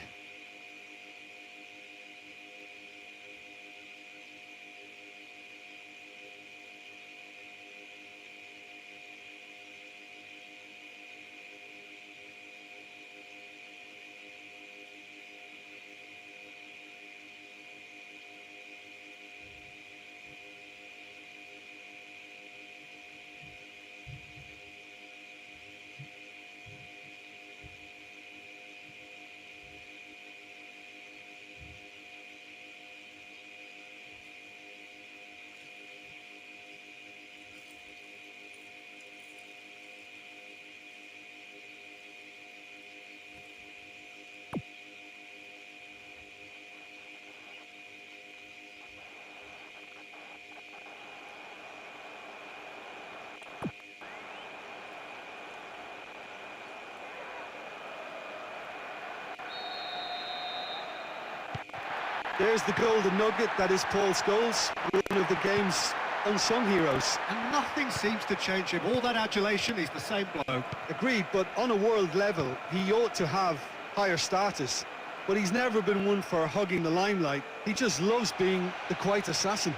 There's the golden nugget that is Paul Scholes, one of the game's unsung heroes. And nothing seems to change him. All that adulation, he's the same bloke. Agreed, but on a world level, he ought to have higher status. But he's never been one for hugging the limelight. He just loves being the quiet assassin.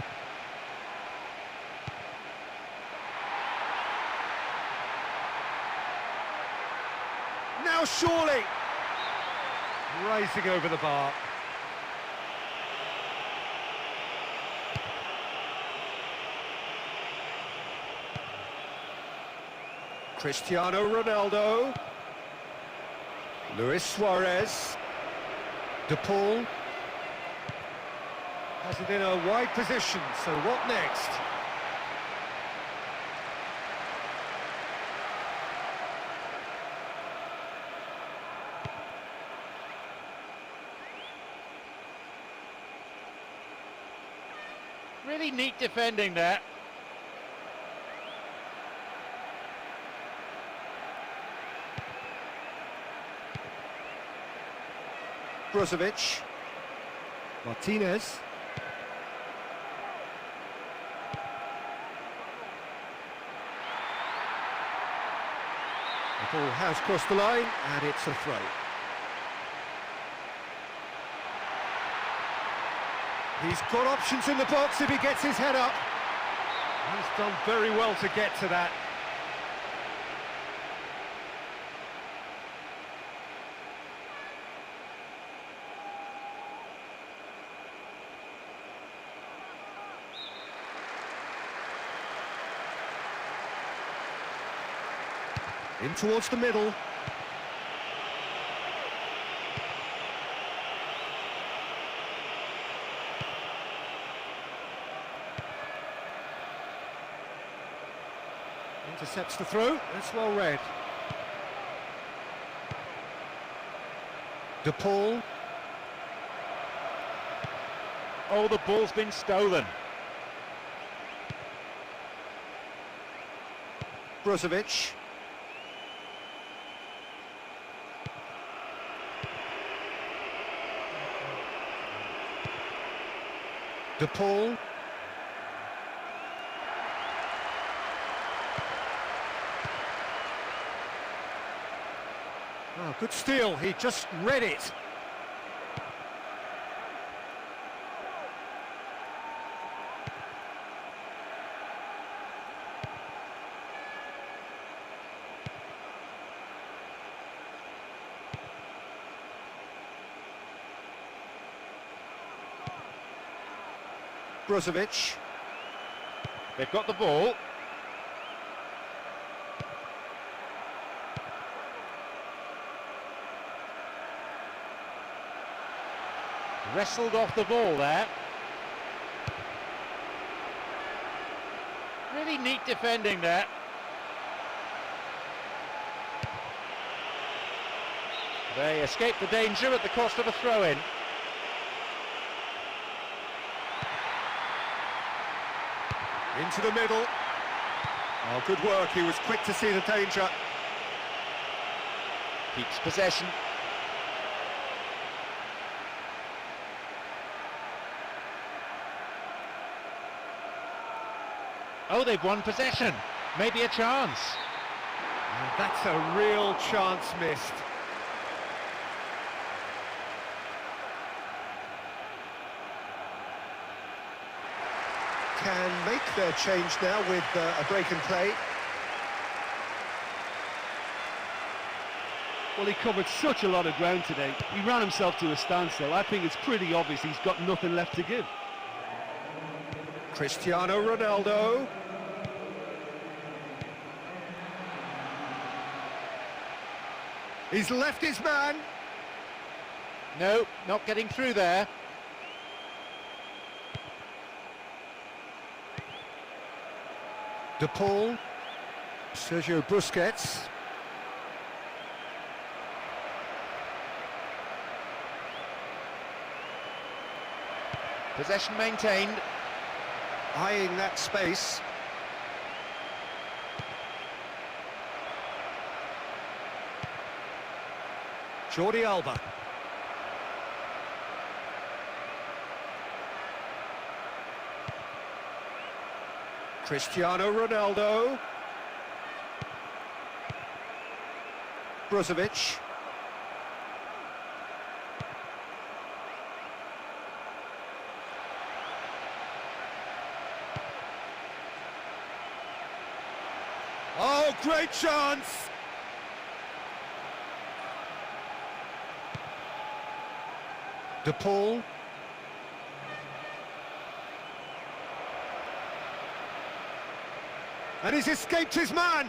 Now surely! Rising over the bar. Cristiano Ronaldo. Luis Suarez. De Paul. Has it in a wide position, so what next? Really neat defending there. Brozovic. Martinez. The ball has crossed the line, and it's a throw. He's got options in the box if he gets his head up. He's done very well to get to that. In towards the middle. Intercepts the throw. That's well read. De Paul. Oh, the ball's been stolen. Brozovic. De Paul. Oh, good steal, he just read it. Brozovic. They've got the ball. Wrestled off the ball there. Really neat defending there. They escaped the danger at the cost of a throw-in. Into the middle. Oh, good work, he was quick to see the danger. Keeps possession. Oh, they've won possession. Maybe a chance. And that's a real chance missed. Can make their change now with a break and play. Well, he covered such a lot of ground today. He ran himself to a standstill. I think it's pretty obvious he's got nothing left to give. Cristiano Ronaldo. He's left his man. No, not getting through there. De Paul. Sergio Busquets. Possession maintained. Eyeing that space. Jordi Alba. Cristiano Ronaldo. Brozovic. Oh, great chance! De Paul. And he's escaped his man!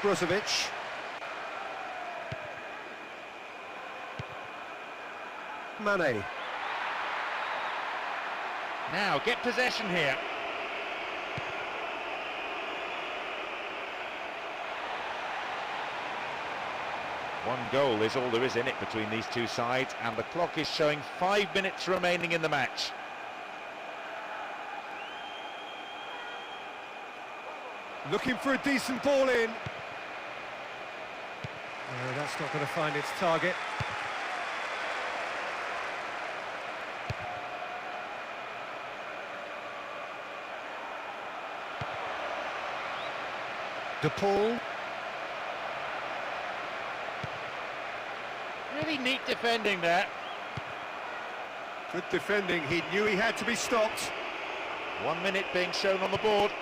Brozovic. Mane. Now, get possession here. One goal is all there is in it between these two sides, and the clock is showing 5 minutes remaining in the match. Looking for a decent ball in. No, that's not going to find its target. De Paul. Really neat defending there. Good defending, he knew he had to be stopped. 1 minute being shown on the board.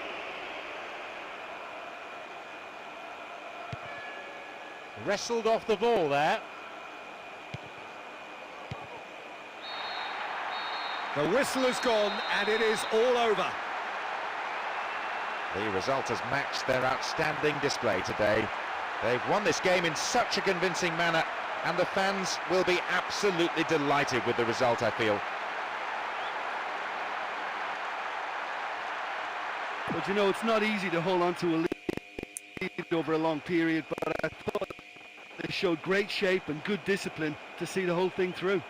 Wrestled off the ball there. The whistle has gone and it is all over. The result has matched their outstanding display today. They've won this game in such a convincing manner, and the fans will be absolutely delighted with the result, I feel. But you know, it's not easy to hold on to a lead over a long period, but I thought they showed great shape and good discipline to see the whole thing through.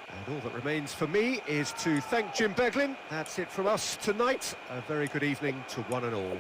And all that remains for me is to thank Jim Beglin. That's it from us tonight. A very good evening to one and all.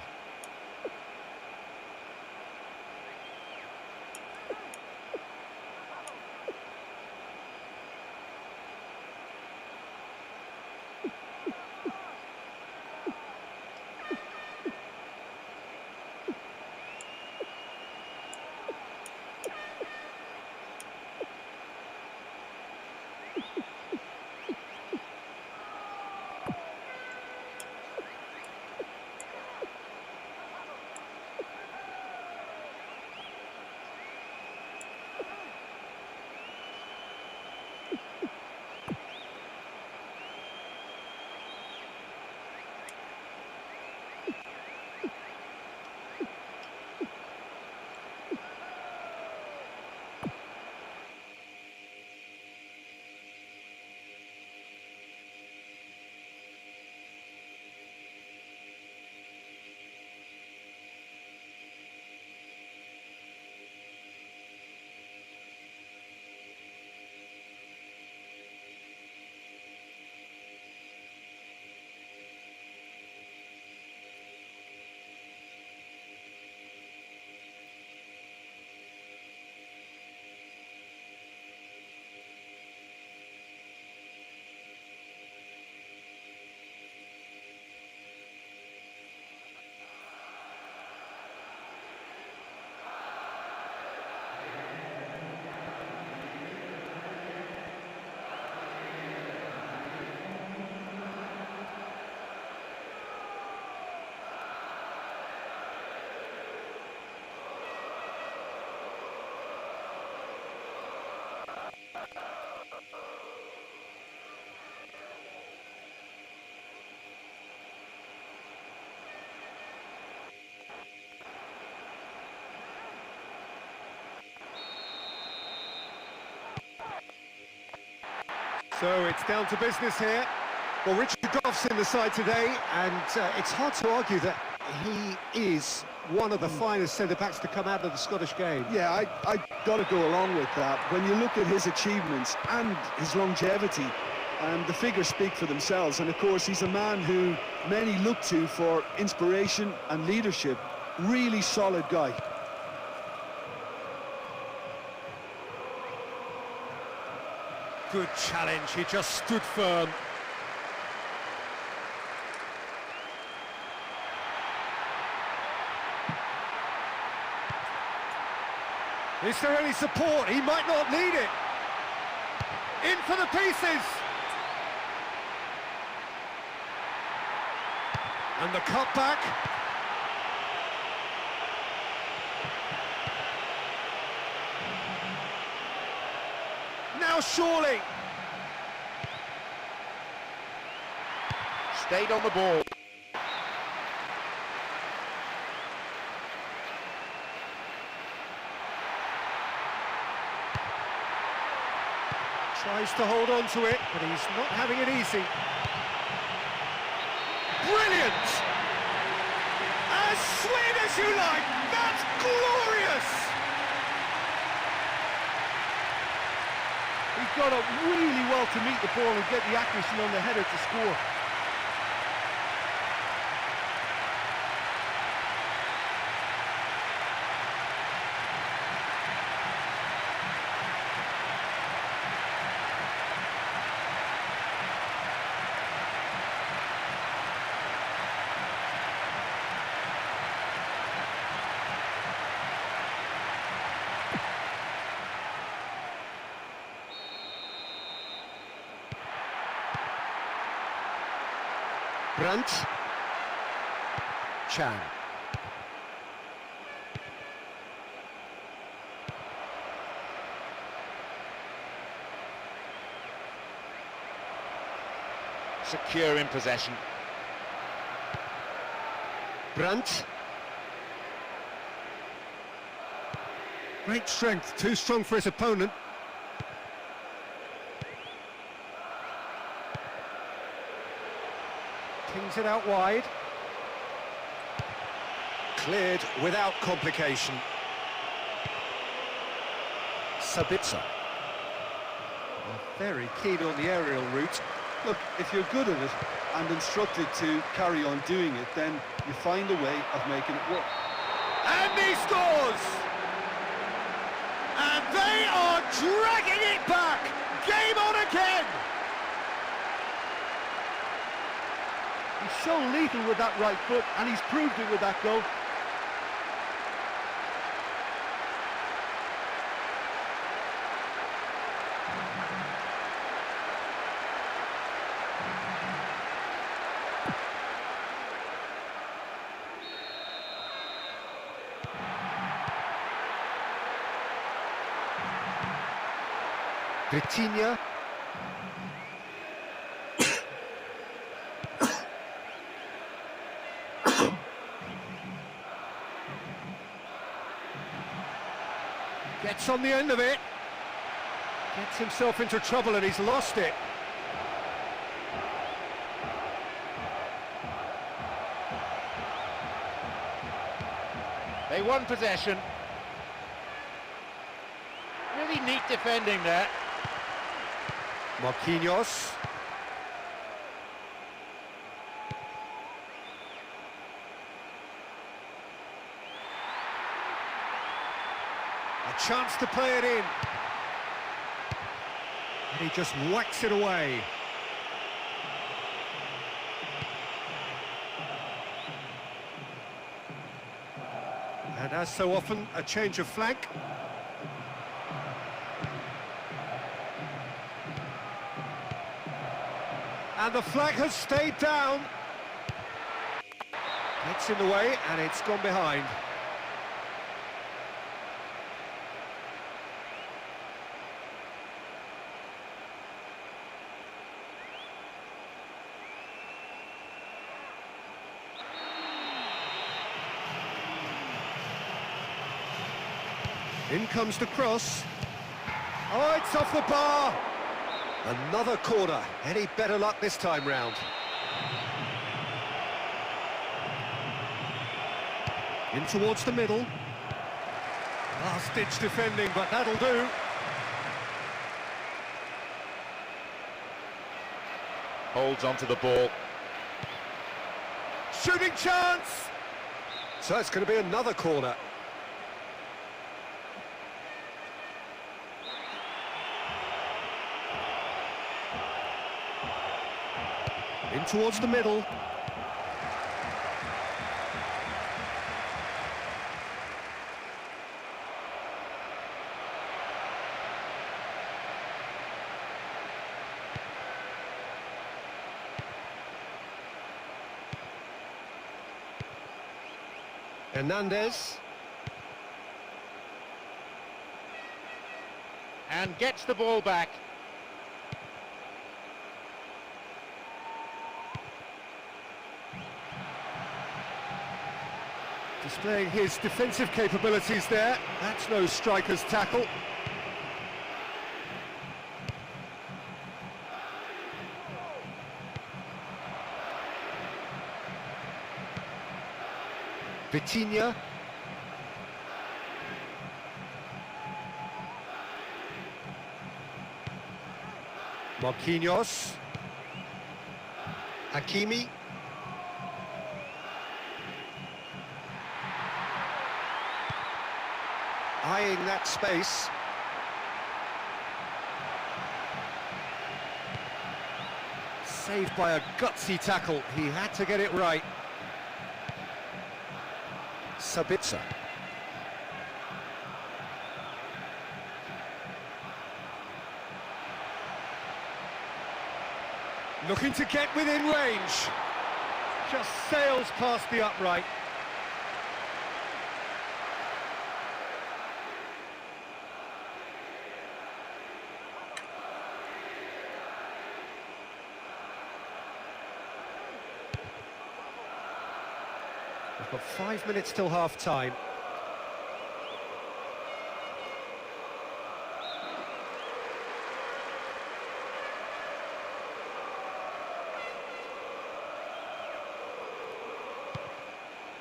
So it's down to business here. Well, Richard Goff's in the side today, and it's hard to argue that he is one of the finest centre-backs to come out of the Scottish game. Yeah, I got to go along with that. When you look at his achievements and his longevity, the figures speak for themselves. And of course, he's a man who many look to for inspiration and leadership. Really solid guy. Good challenge, he just stood firm. Is there any support? He might not need it. In for the pieces. And the cutback. Now surely. Stayed on the ball. Tries to hold on to it, but he's not having it easy. Brilliant! As sweet as you like! That's glorious! He's got up really well to meet the ball and get the accuracy on the header to score. Brandt. Chan. Secure in possession. Brandt. Great strength, too strong for his opponent. Kings it out wide. Cleared without complication. Sabitzer. Very keen on the aerial route. Look, if you're good at it and instructed to carry on doing it, then you find a way of making it work. And he scores! And they are dragging it back! Game on again! He's so lethal with that right foot, and he's proved it with that goal. Vitinha. Gets on the end of it. Gets himself into trouble and he's lost it. They won possession. Really neat defending there. Marquinhos. A chance to play it in. And he just whacks it away. And as so often, a change of flank. And the flag has stayed down. Gets in the way and it's gone behind. In comes the cross. Oh, it's off the bar. Another corner. Any better luck this time round? In towards the middle. Last-ditch defending, but that'll do. Holds onto the ball. Shooting chance! So it's going to be another corner. In towards the middle. Hernandez. And gets the ball back. Displaying his defensive capabilities there. That's no striker's tackle. Vitinha. Marquinhos. Hakimi. Eyeing that space. Saved by a gutsy tackle. He had to get it right. Sabitzer. Looking to get within range. Just sails past the upright. We've got 5 minutes till half-time.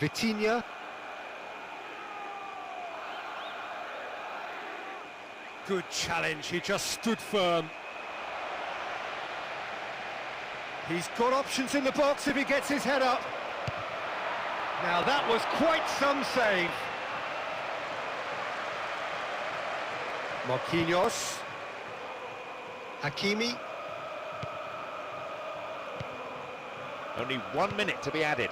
Vitinha. Good challenge, he just stood firm. He's got options in the box if he gets his head up. Now that was quite some save. Marquinhos. Hakimi. Only 1 minute to be added.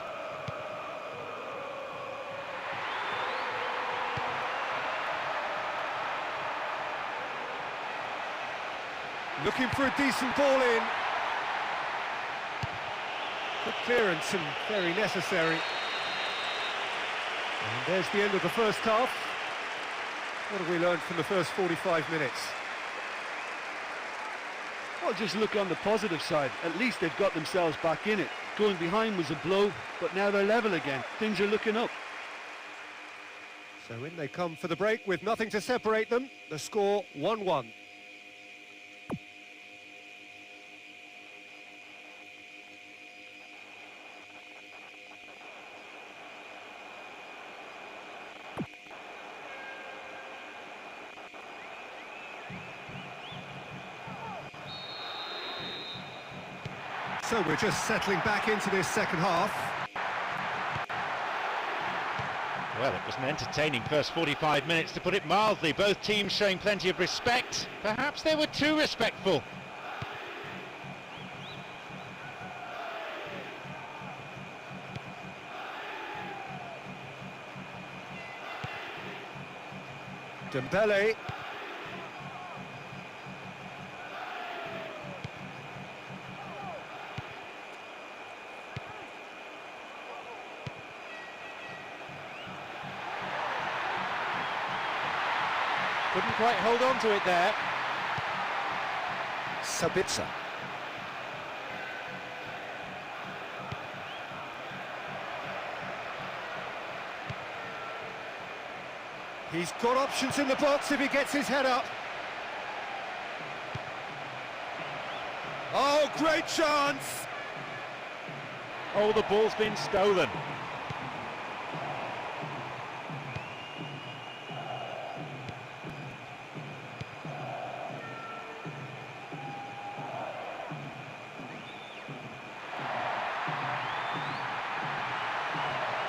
Looking for a decent ball in. Good clearance and very necessary. And there's the end of the first half. What have we learned from the first 45 minutes? Well, just look on the positive side. At least they've got themselves back in it. Going behind was a blow, but now they're level again. Things are looking up. So in they come for the break with nothing to separate them. The score 1-1. So we're just settling back into this second half. Well, it was an entertaining first 45 minutes, to put it mildly. Both teams showing plenty of respect. Perhaps they were too respectful. Dembele. Couldn't quite hold on to it there. Sabitzer. He's got options in the box if he gets his head up. Oh, great chance! Oh, the ball's been stolen.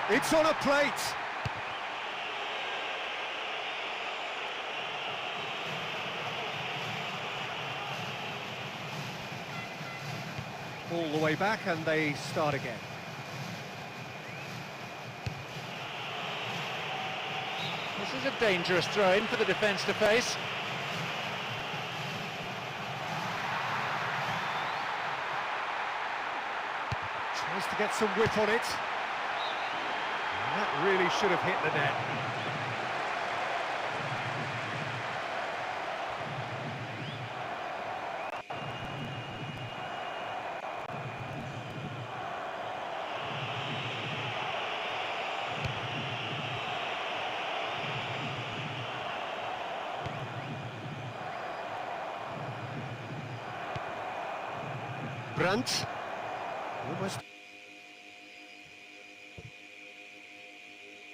It's on a plate. All the way back and they start again. This is a dangerous throw-in for the defence to face. Tries to get some whip on it. That really should have hit the net. Brandt. Almost